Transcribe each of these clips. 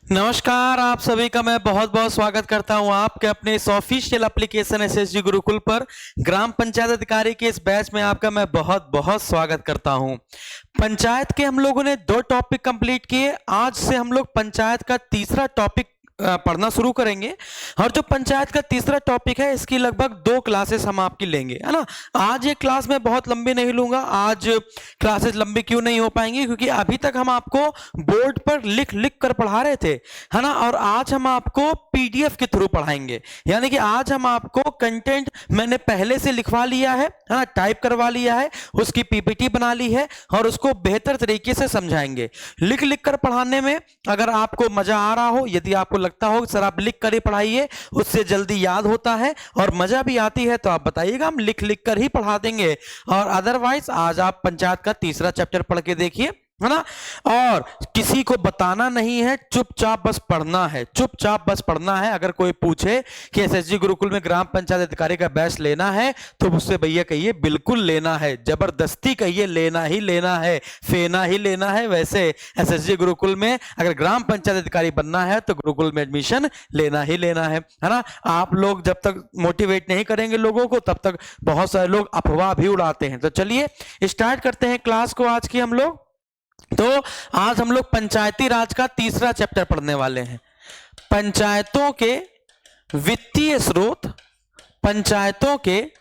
नमस्कार, आप सभी का मैं बहुत बहुत स्वागत करता हूं आपके अपने इस ऑफिशियल एप्लीकेशन एसएसजी गुरुकुल पर ग्राम पंचायत अधिकारी के इस बैच में आपका मैं बहुत बहुत स्वागत करता हूं। पंचायत के हम लोगों ने 2 टॉपिक कंप्लीट किए। आज से हम लोग पंचायत का तीसरा टॉपिक पढ़ना शुरू करेंगे और जो पंचायत का तीसरा टॉपिक है इसकी लगभग 2 क्लासेस हम आपकी लेंगे, है ना। आज ये क्लास मैं बहुत लंबी नहीं लूंगा। आज क्लासेस लंबी क्यों नहीं हो पाएंगी, क्योंकि अभी तक हम आपको बोर्ड पर लिख लिख कर पढ़ा रहे थे, है ना। और आज हम आपको पीडीएफ के थ्रू पढ़ाएंगे, यानी कि आज हम आपको कंटेंट मैंने पहले से लिखवा लिया है ना, टाइप करवा लिया है, उसकी पीपीटी बना ली है और उसको बेहतर तरीके से समझाएंगे। लिख लिख कर पढ़ाने में अगर आपको मजा आ रहा हो, यदि आपको लगता हो सर आप लिख कर ही पढ़ाइए, उससे जल्दी याद होता है और मजा भी आती है, तो आप बताइएगा, हम लिख लिख कर ही पढ़ा देंगे। और अदरवाइज आज आप पंचायत का तीसरा चैप्टर पढ़ के देखिए, है ना। और किसी को बताना नहीं है, चुपचाप बस पढ़ना है, चुपचाप बस पढ़ना है। अगर कोई पूछे कि एसएसजी गुरुकुल में ग्राम पंचायत अधिकारी का बैच लेना है, तो उससे भैया कहिए बिल्कुल लेना है, जबरदस्ती कहिए लेना ही लेना है, फेना ही लेना है। वैसे एसएसजी गुरुकुल में अगर ग्राम पंचायत अधिकारी बनना है तो गुरुकुल में एडमिशन लेना ही लेना है ना। आप लोग जब तक मोटिवेट नहीं करेंगे लोगों को, तब तक बहुत सारे लोग अफवाह भी उड़ाते हैं। तो चलिए स्टार्ट करते हैं क्लास को आज की हम लोग। तो आज हम लोग पंचायती राज का तीसरा चैप्टर पढ़ने वाले हैं, पंचायतों के वित्तीय स्रोत, पंचायतों के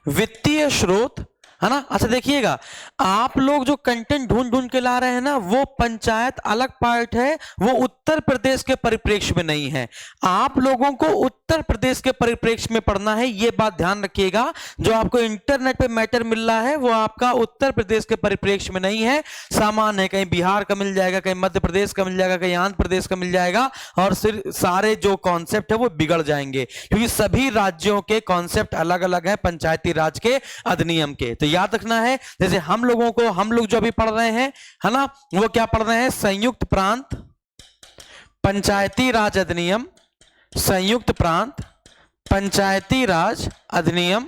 वित्तीय स्रोत, है ना। अच्छा देखिएगा, आप लोग जो कंटेंट ढूंढ ढूंढ के ला रहे हैं ना, वो पंचायत अलग पार्ट है, वो उत्तर प्रदेश के परिप्रेक्ष्य में नहीं है। आप लोगों को उत्तर प्रदेश के परिप्रेक्ष्य में पढ़ना है, ये बात ध्यान रखिएगा। जो आपको इंटरनेट पे मैटर मिल रहा है वो आपका उत्तर प्रदेश के परिप्रेक्ष्य में नहीं है, सामान्य है। कहीं बिहार का मिल जाएगा, कहीं मध्य प्रदेश का मिल जाएगा, कहीं आंध्र प्रदेश का मिल जाएगा, और सिर्फ सारे जो कॉन्सेप्ट है वो बिगड़ जाएंगे, क्योंकि सभी राज्यों के कॉन्सेप्ट अलग अलग है पंचायती राज के अधिनियम के। तो याद रखना है, जैसे हम लोग जो अभी पढ़ रहे हैं, है ना, वो क्या पढ़ रहे हैं, संयुक्त प्रांत पंचायती राज अधिनियम, संयुक्त प्रांत पंचायती राज अधिनियम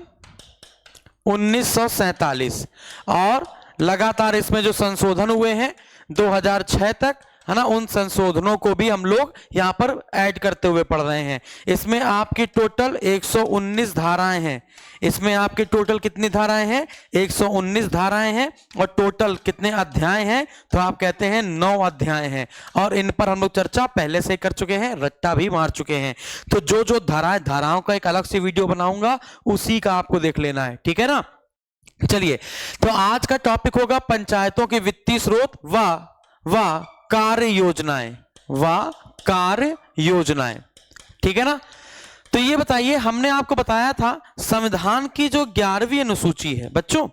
1947। और लगातार इसमें जो संशोधन हुए हैं 2006 तक, है ना, उन संशोधनों को भी हम लोग यहां पर ऐड करते हुए पढ़ रहे हैं। इसमें आपकी टोटल 119 धाराएं हैं। इसमें आपके टोटल कितनी धाराएं हैं, 119 धाराएं हैं। और टोटल कितने अध्याय हैं, तो आप कहते हैं 9 अध्याय हैं। और इन पर हम लोग चर्चा पहले से कर चुके हैं, रट्टा भी मार चुके हैं। तो जो जो धाराओं का एक अलग से वीडियो बनाऊंगा, उसी का आपको देख लेना है, ठीक है ना। चलिए, तो आज का टॉपिक होगा पंचायतों के वित्तीय स्रोत व कार्य योजनाएं, कार्य योजनाएं, ठीक है ना। तो ये बताइए, हमने आपको बताया था संविधान की जो 11वीं अनुसूची है बच्चों,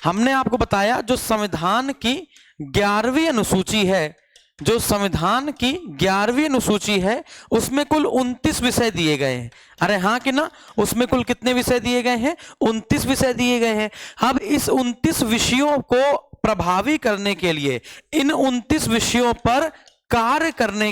हमने आपको बताया जो संविधान की 11वीं अनुसूची है, जो संविधान की 11वीं अनुसूची है, उसमें कुल 29 विषय दिए गए हैं। अरे हाँ कि ना, उसमें कुल कितने विषय दिए गए हैं, 29 विषय दिए गए हैं। अब इस 29 विषयों को प्रभावी करने के लिए, इन 29 विषयों पर कार्य करने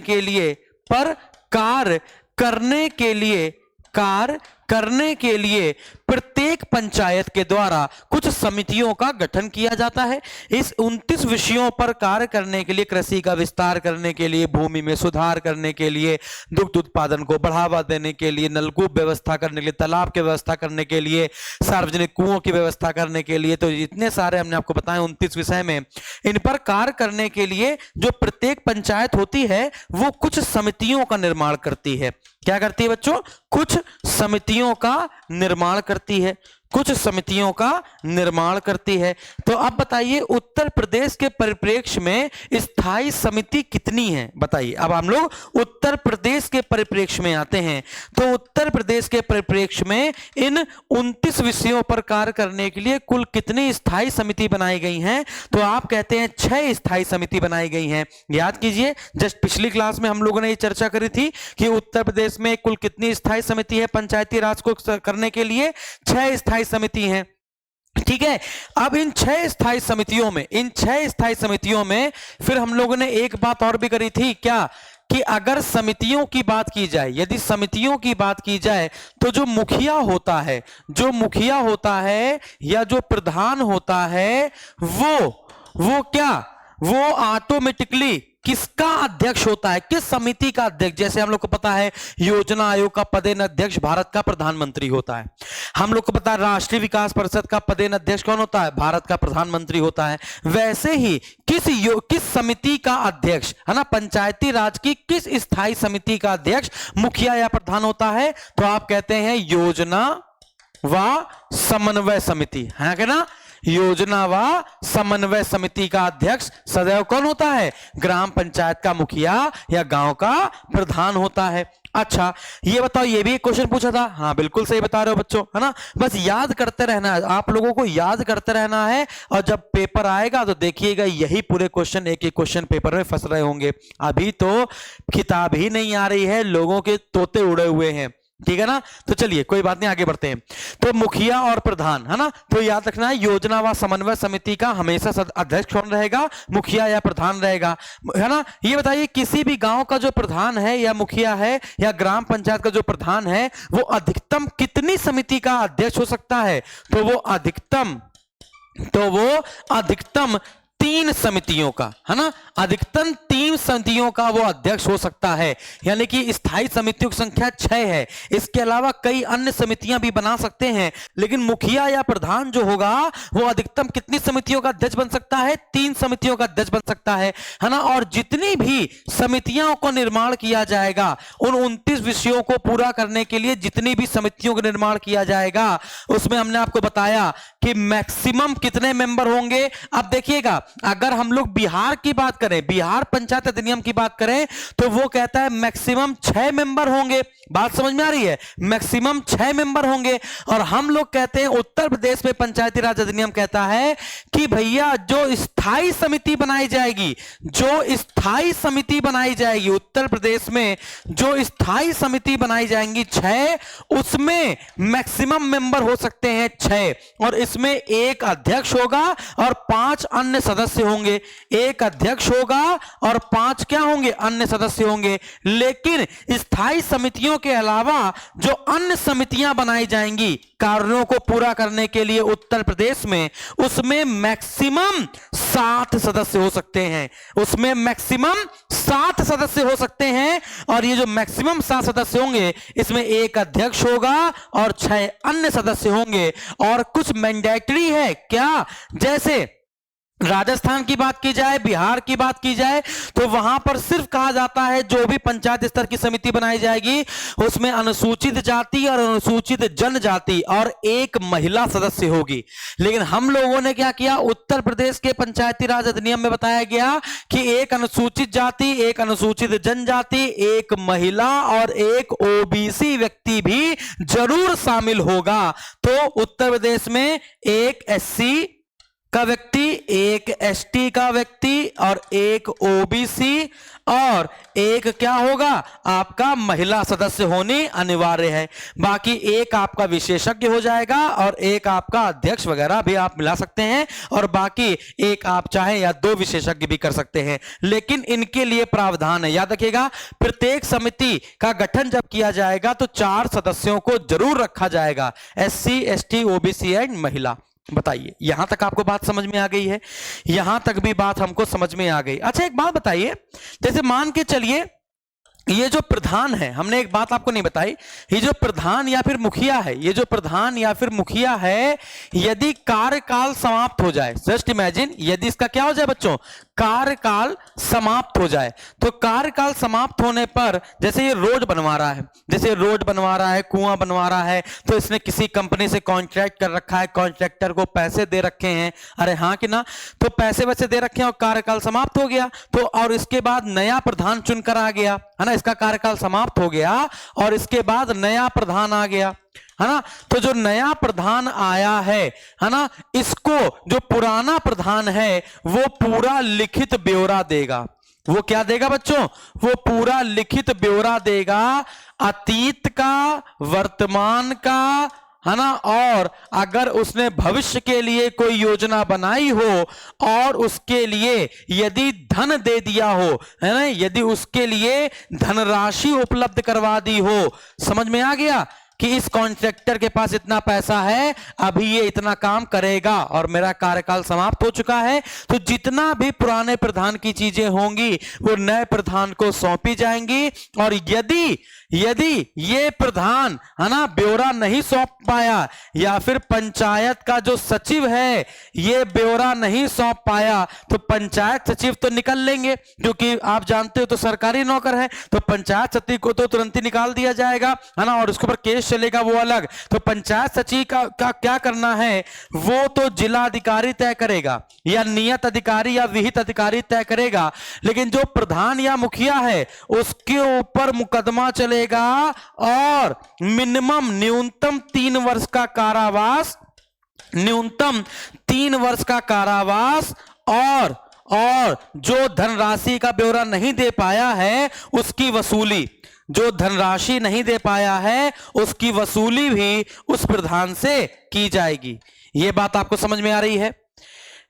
के लिए प्रत्येक पंचायत के द्वारा कुछ समितियों का गठन किया जाता है। इस 29 विषयों पर कार्य करने के लिए, कृषि का विस्तार करने के लिए, भूमि में सुधार करने के लिए, दुग्ध उत्पादन को बढ़ावा देने के लिए, नलकूप व्यवस्था करने के लिए, तालाब की व्यवस्था करने के लिए, सार्वजनिक कुओं की व्यवस्था करने के लिए, तो इतने सारे हमने आपको बताए 29 विषय में। इन पर कार्य करने के लिए जो प्रत्येक पंचायत होती है वो कुछ समितियों का निर्माण करती है। क्या करती है बच्चों, कुछ समितियों का निर्माण करती है, कुछ समितियों का निर्माण करती है। तो अब बताइए, उत्तर प्रदेश के परिप्रेक्ष्य में स्थायी समिति कितनी है, बताइए। अब हम लोग उत्तर प्रदेश के परिप्रेक्ष्य में आते हैं। तो उत्तर प्रदेश के परिप्रेक्ष्य में इन 29 विषयों पर कार्य करने के लिए कुल कितनी स्थायी समिति बनाई गई हैं, तो आप कहते हैं 6 स्थायी समिति बनाई गई हैं। याद कीजिए, जस्ट पिछली क्लास में हम लोगों ने ये चर्चा करी थी कि उत्तर प्रदेश में कुल कितनी स्थायी समिति है पंचायती राज को करने के लिए, 6 स्थायी समिति हैं, ठीक है। अब इन 6 स्थायी समितियों में फिर हम लोगों ने एक बात और भी करी थी, क्या, कि अगर समितियों की बात की जाए, यदि समितियों की बात की जाए, तो जो मुखिया होता है या जो प्रधान होता है, वो क्या, वो ऑटोमेटिकली किसका अध्यक्ष होता है, किस समिति का अध्यक्ष। जैसे हम लोग को पता है योजना आयोग का पदेन अध्यक्ष भारत का प्रधानमंत्री होता है। हम लोग को पता है राष्ट्रीय विकास परिषद का पदेन अध्यक्ष कौन होता है, भारत का प्रधानमंत्री होता है। वैसे ही किस समिति का अध्यक्ष है ना, पंचायती राज की किस स्थायी समिति का अध्यक्ष मुखिया या प्रधान होता है, तो आप कहते हैं योजना व समन्वय समिति है क्या ना। योजना व समन्वय समिति का अध्यक्ष सदैव कौन होता है, ग्राम पंचायत का मुखिया या गांव का प्रधान होता है। अच्छा ये बताओ, ये भी एक क्वेश्चन पूछा था, हाँ बिल्कुल सही बता रहे हो बच्चों, है ना। बस याद करते रहना है, आप लोगों को याद करते रहना है, और जब पेपर आएगा तो देखिएगा यही पूरे क्वेश्चन एक एक क्वेश्चन पेपर में फंस रहे होंगे। अभी तो किताब ही नहीं आ रही है, लोगों के तोते उड़े हुए हैं, ठीक है ना। तो चलिए कोई बात नहीं, आगे बढ़ते हैं। तो मुखिया और प्रधान है ना, तो याद रखना है योजना व समन्वय समिति का हमेशा अध्यक्ष कौन रहेगा, मुखिया या प्रधान रहेगा, है ना। ये बताइए किसी भी गांव का जो प्रधान है या मुखिया है या ग्राम पंचायत का जो प्रधान है वो अधिकतम कितनी समिति का अध्यक्ष हो सकता है, तो वो अधिकतम 3 समितियों का, है ना, अधिकतम 3 समितियों का वो अध्यक्ष हो सकता है। यानी कि स्थायी समितियों की संख्या 6 है, इसके अलावा कई अन्य समितियां भी बना सकते हैं, लेकिन मुखिया या प्रधान जो होगा वो अधिकतम कितनी समितियों का अध्यक्ष बन सकता है, 3 समितियों का अध्यक्ष बन सकता है ना। और जितनी भी समितियों को निर्माण किया जाएगा, उन 29 विषयों को पूरा करने के लिए जितनी भी समितियों का निर्माण किया जाएगा, उसमें हमने आपको बताया कि मैक्सिमम कितने मेंबर होंगे। अब देखिएगा, अगर हम लोग बिहार की बात करें, बिहार पंचायत अधिनियम की बात करें, तो वो कहता है मैक्सिमम 6 मेंबर होंगे। बात समझ में आ रही है, मैक्सिमम 6 मेंबर होंगे। और हम लोग कहते हैं उत्तर प्रदेश में पंचायती राज अधिनियम कहता है कि भैया जो स्थायी समिति बनाई जाएगी, उत्तर प्रदेश में जो स्थायी समिति बनाई जाएंगी 6, उसमें मैक्सिमम मेंबर हो सकते हैं 6, और इसमें एक अध्यक्ष होगा और 5 अन्य सदस्य होंगे। एक अध्यक्ष होगा और 5 क्या होंगे, अन्य सदस्य होंगे। लेकिन स्थायी समितियों के अलावा जो अन्य समितियां बनाई जाएंगी कार्यों को पूरा करने के लिए उत्तर प्रदेश में, उसमें मैक्सिमम 7 सदस्य हो सकते हैं, उसमें मैक्सिमम 7 सदस्य हो सकते हैं। और ये जो मैक्सिमम 7 सदस्य होंगे, इसमें एक अध्यक्ष होगा और 6 अन्य सदस्य होंगे। और कुछ मैंडेटरी है क्या, जैसे राजस्थान की बात की जाए, बिहार की बात की जाए, तो वहां पर सिर्फ कहा जाता है जो भी पंचायत स्तर की समिति बनाई जाएगी उसमें अनुसूचित जाति और अनुसूचित जनजाति और एक महिला सदस्य होगी। लेकिन हम लोगों ने क्या किया, उत्तर प्रदेश के पंचायती राज अधिनियम में बताया गया कि एक अनुसूचित जाति, एक अनुसूचित जनजाति, एक महिला और एक ओबीसी व्यक्ति भी जरूर शामिल होगा। तो उत्तर प्रदेश में एक एससी का व्यक्ति, एक एसटी का व्यक्ति और एक ओबीसी और एक क्या होगा, आपका महिला सदस्य होनी अनिवार्य है। बाकी एक आपका विशेषज्ञ हो जाएगा और एक आपका अध्यक्ष वगैरह भी आप मिला सकते हैं, और बाकी एक आप चाहे या 2 विशेषज्ञ भी कर सकते हैं। लेकिन इनके लिए प्रावधान है, याद रखिएगा, प्रत्येक समिति का गठन जब किया जाएगा तो 4 सदस्यों को जरूर रखा जाएगा, एससी, एसटी, ओबीसी एंड महिला। बताइए यहां तक आपको बात समझ में आ गई है, यहां तक भी बात हमको समझ में आ गई। अच्छा एक बात बताइए, जैसे मान के चलिए ये जो प्रधान है, हमने एक बात आपको नहीं बताई, ये जो प्रधान या फिर मुखिया है, ये जो प्रधान या फिर मुखिया है, यदि कार्यकाल समाप्त हो जाए, जस्ट इमेजिन, यदि इसका क्या हो जाए बच्चों, कार्यकाल समाप्त हो जाए, तो कार्यकाल समाप्त होने पर, जैसे ये रोड बनवा रहा है, कुआं बनवा रहा है, तो इसने किसी कंपनी से कॉन्ट्रैक्ट कर रखा है, कॉन्ट्रैक्टर को पैसे दे रखे हैं, अरे हाँ कि ना, तो पैसे वैसे दे रखे हैं और कार्यकाल समाप्त हो गया, तो और इसके बाद नया प्रधान चुनकर आ गया, है ना, इसका कार्यकाल समाप्त हो गया और इसके बाद नया प्रधान आ गया, है ना। तो जो नया प्रधान आया है ना, इसको जो पुराना प्रधान है वो पूरा लिखित ब्यौरा देगा। वो क्या देगा बच्चों, वो पूरा लिखित ब्यौरा देगा, अतीत का, वर्तमान का, है ना, और अगर उसने भविष्य के लिए कोई योजना बनाई हो और उसके लिए यदि धन दे दिया हो, है ना, यदि उसके लिए धनराशि उपलब्ध करवा दी हो, समझ में आ गया, कि इस कॉन्ट्रैक्टर के पास इतना पैसा है, अभी ये इतना काम करेगा और मेरा कार्यकाल समाप्त हो चुका है, तो जितना भी पुराने प्रधान की चीजें होंगी वो नए प्रधान को सौंपी जाएंगी। और यदि ये प्रधान है ना ब्यौरा नहीं सौंप पाया, या फिर पंचायत का जो सचिव है ये ब्यौरा नहीं सौंप पाया, तो पंचायत सचिव तो निकल लेंगे, क्योंकि आप जानते हो तो सरकारी नौकर है, तो पंचायत सचिव को तो तुरंत ही निकाल दिया जाएगा, है ना, और उसके ऊपर केस चलेगा वो अलग। तो पंचायत सचिव का क्या करना है वो तो जिला अधिकारी तय करेगा, या नियत अधिकारी या विहित अधिकारी तय करेगा, लेकिन जो प्रधान या मुखिया है उसके ऊपर मुकदमा चलेगा और न्यूनतम 3 वर्ष का कारावास, न्यूनतम 3 वर्ष का कारावास, और जो धनराशि का ब्यौरा नहीं दे पाया है उसकी वसूली, जो धनराशि नहीं दे पाया है उसकी वसूली भी उस प्रधान से की जाएगी। यह बात आपको समझ में आ रही है?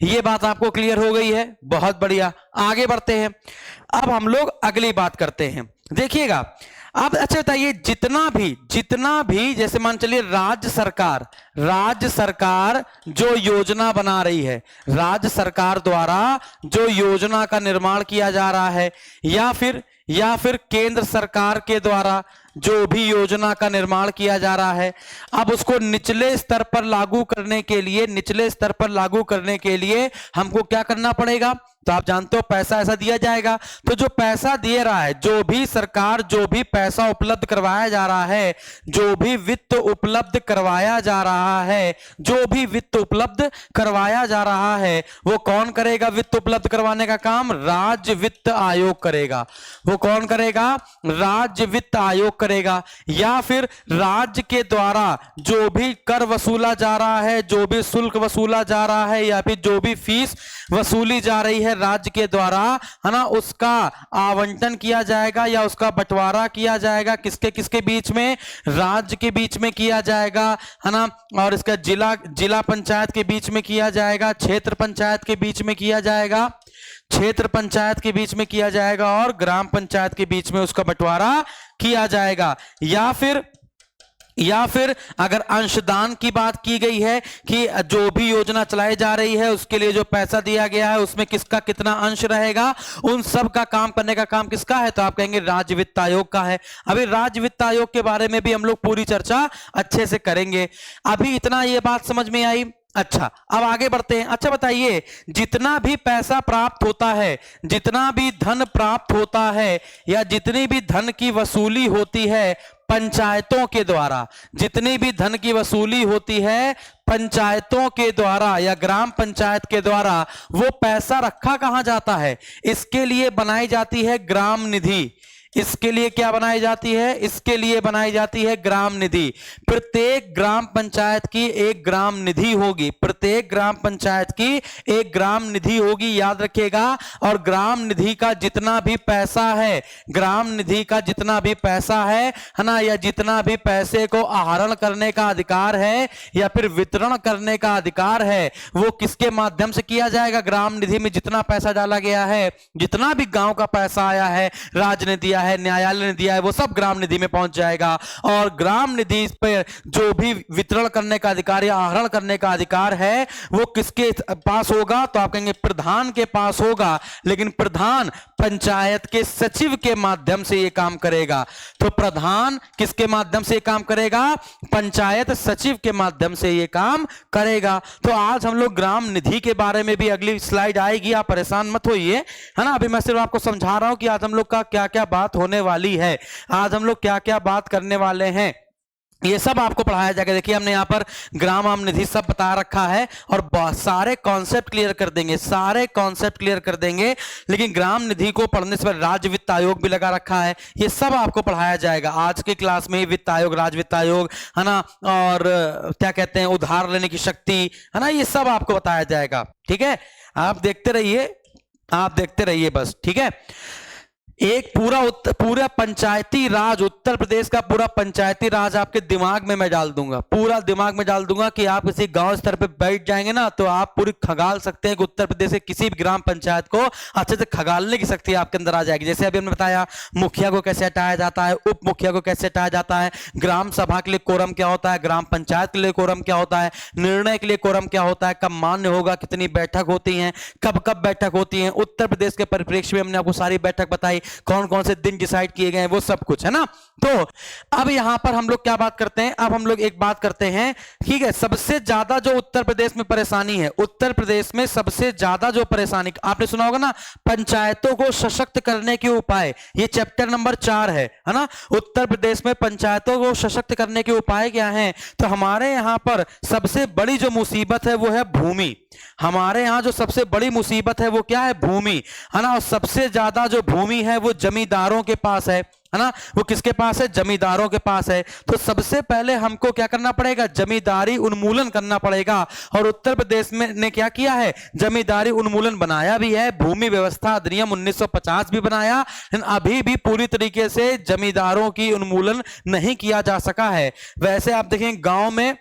ये बात आपको क्लियर हो गई है? बहुत बढ़िया, आगे बढ़ते हैं। अब हम लोग अगली बात करते हैं, देखिएगा। अब अच्छा बताइए, जितना भी जैसे मान चलिए राज्य सरकार जो योजना बना रही है, राज्य सरकार द्वारा जो योजना का निर्माण किया जा रहा है, या फिर केंद्र सरकार के द्वारा जो भी योजना का निर्माण किया जा रहा है, अब उसको निचले स्तर पर लागू करने के लिए हमको क्या करना पड़ेगा? तो आप जानते हो पैसा ऐसा दिया जाएगा। तो जो पैसा दिए रहा है, जो भी सरकार जो भी पैसा उपलब्ध करवाया जा रहा है, जो भी वित्त उपलब्ध करवाया जा रहा है, वो कौन करेगा? वित्त उपलब्ध करवाने का काम राज्य वित्त आयोग करेगा। वो कौन करेगा? राज्य वित्त आयोग करेगा। या फिर राज्य के द्वारा जो भी कर वसूला जा रहा है, जो भी शुल्क वसूला जा रहा है, या फिर जो भी फीस वसूली जा रही है राज्य के द्वारा, है ना, उसका आवंटन किया जाएगा या उसका बंटवारा किया जाएगा। किसके बीच में? राज्य के बीच में किया जाएगा, है ना, और इसका जिला पंचायत के बीच में किया जाएगा, क्षेत्र पंचायत के बीच में किया जाएगा, और ग्राम पंचायत के बीच में उसका बंटवारा किया जाएगा। या फिर अगर अंशदान की बात की गई है कि जो भी योजना चलाई जा रही है उसके लिए जो पैसा दिया गया है उसमें किसका कितना अंश रहेगा, उन सब का काम करने का काम किसका है? तो आप कहेंगे राज्य वित्त आयोग का है। अभी राज्य वित्त आयोग के बारे में भी हम लोग पूरी चर्चा अच्छे से करेंगे। अभी इतना ये बात समझ में आई? अच्छा, अब आगे बढ़ते हैं। अच्छा बताइए, जितना भी पैसा प्राप्त होता है, जितना भी धन प्राप्त होता है, या जितनी भी धन की वसूली होती है पंचायतों के द्वारा, जितनी भी धन की वसूली होती है पंचायतों के द्वारा या ग्राम पंचायत के द्वारा, वो पैसा रखा कहां जाता है? इसके लिए बनाई जाती है ग्राम निधि। इसके लिए क्या बनाई जाती है? इसके लिए बनाई जाती है ग्राम निधि। प्रत्येक ग्राम पंचायत की एक ग्राम निधि होगी, प्रत्येक ग्राम पंचायत की एक ग्राम निधि होगी, याद रखिएगा। और ग्राम निधि का जितना भी पैसा है, ग्राम निधि का जितना भी पैसा है ना, या जितना भी पैसे को आहरण करने का अधिकार है या फिर वितरण करने का अधिकार है, वो किसके माध्यम से किया जाएगा? ग्राम निधि में जितना पैसा डाला गया है, जितना भी गांव का पैसा आया है, राज्य ने दिया है, न्यायालय ने दिया है, वो सब ग्राम निधि में पहुंच जाएगा। और ग्राम निधि पर जो भी वितरण करने का अधिकार या आहरण करने का अधिकार है वो किसके पास होगा? तो आप कहेंगे प्रधान के पास होगा, लेकिन प्रधान पंचायत के सचिव के माध्यम से ये काम करेगा। तो प्रधान किसके माध्यम से ये काम करेगा? पंचायत सचिव के माध्यम से ये काम करेगा। तो आज हम लोग ग्राम निधि के बारे में भी, अगली स्लाइड आएगी, आप परेशान मत होइए, है ना। अभी मैं सिर्फ आपको समझा रहा हूं कि आज हम लोग का क्या क्या बात होने वाली है, आज हम लोग क्या क्या बात करने वाले हैं, ये सब आपको पढ़ाया जाएगा। देखिए हमने यहाँ पर ग्राम आम निधि सब बता रखा है और सारे कॉन्सेप्ट क्लियर कर देंगे, लेकिन ग्राम निधि को पढ़ने से पहले राज्य वित्त आयोग भी लगा रखा है, ये सब आपको पढ़ाया जाएगा आज की क्लास में ही। वित्त आयोग, राज्य वित्त आयोग, है ना, और क्या कहते हैं, उधार लेने की शक्ति, है ना, ये सब आपको बताया जाएगा। ठीक है, आप देखते रहिए बस, ठीक है। एक पूरा पंचायती राज, उत्तर प्रदेश का पूरा पंचायती राज आपके दिमाग में मैं डाल दूंगा, पूरा दिमाग में डाल दूंगा कि आप किसी गांव स्तर पे बैठ जाएंगे ना तो आप पूरी खगाल सकते हैं कि उत्तर प्रदेश के किसी भी ग्राम पंचायत को अच्छे से खगालने की शक्ति आपके अंदर आ जाएगी। जैसे अभी हमने बताया मुखिया को कैसे हटाया जाता है, उप मुखिया को कैसे हटाया जाता है, ग्राम सभा के लिए कोरम क्या होता है, ग्राम पंचायत के लिए कोरम क्या होता है, निर्णय के लिए कोरम क्या होता है, कब मान्य होगा, कितनी बैठक होती है, कब कब बैठक होती है। उत्तर प्रदेश के परिप्रेक्ष्य में हमने आपको सारी बैठक बताई, कौन कौन से दिन डिसाइड किए गए हैं, वो सब कुछ है ना। तो अब यहां पर हम लोग क्या बात करते हैं, अब हम लोग एक बात करते हैं, ठीक है। सबसे ज्यादा जो उत्तर प्रदेश में परेशानी है, उत्तर प्रदेश में सबसे ज्यादा जो परेशानी आपने सुना होगा ना, पंचायतों को सशक्त करने के उपाय, ये चैप्टर नंबर 4 है ना। उत्तर प्रदेश में पंचायतों को सशक्त करने के उपाय क्या हैं? तो हमारे यहां पर सबसे बड़ी जो मुसीबत है वो है भूमि। हमारे यहां जो सबसे बड़ी मुसीबत है वो क्या है? भूमि, है ना। और सबसे ज्यादा जो भूमि है वो जमींदारों के पास है ना। वो किसके पास है? जमींदारों के पास है। तो सबसे पहले हमको क्या करना पड़ेगा? जमींदारी उन्मूलन करना पड़ेगा। और उत्तर प्रदेश में ने क्या किया है? जमींदारी उन्मूलन बनाया भी है, भूमि व्यवस्था अधिनियम 1950 भी बनाया, लेकिन अभी भी पूरी तरीके से जमींदारों की उन्मूलन नहीं किया जा सका है। वैसे आप देखें गांव में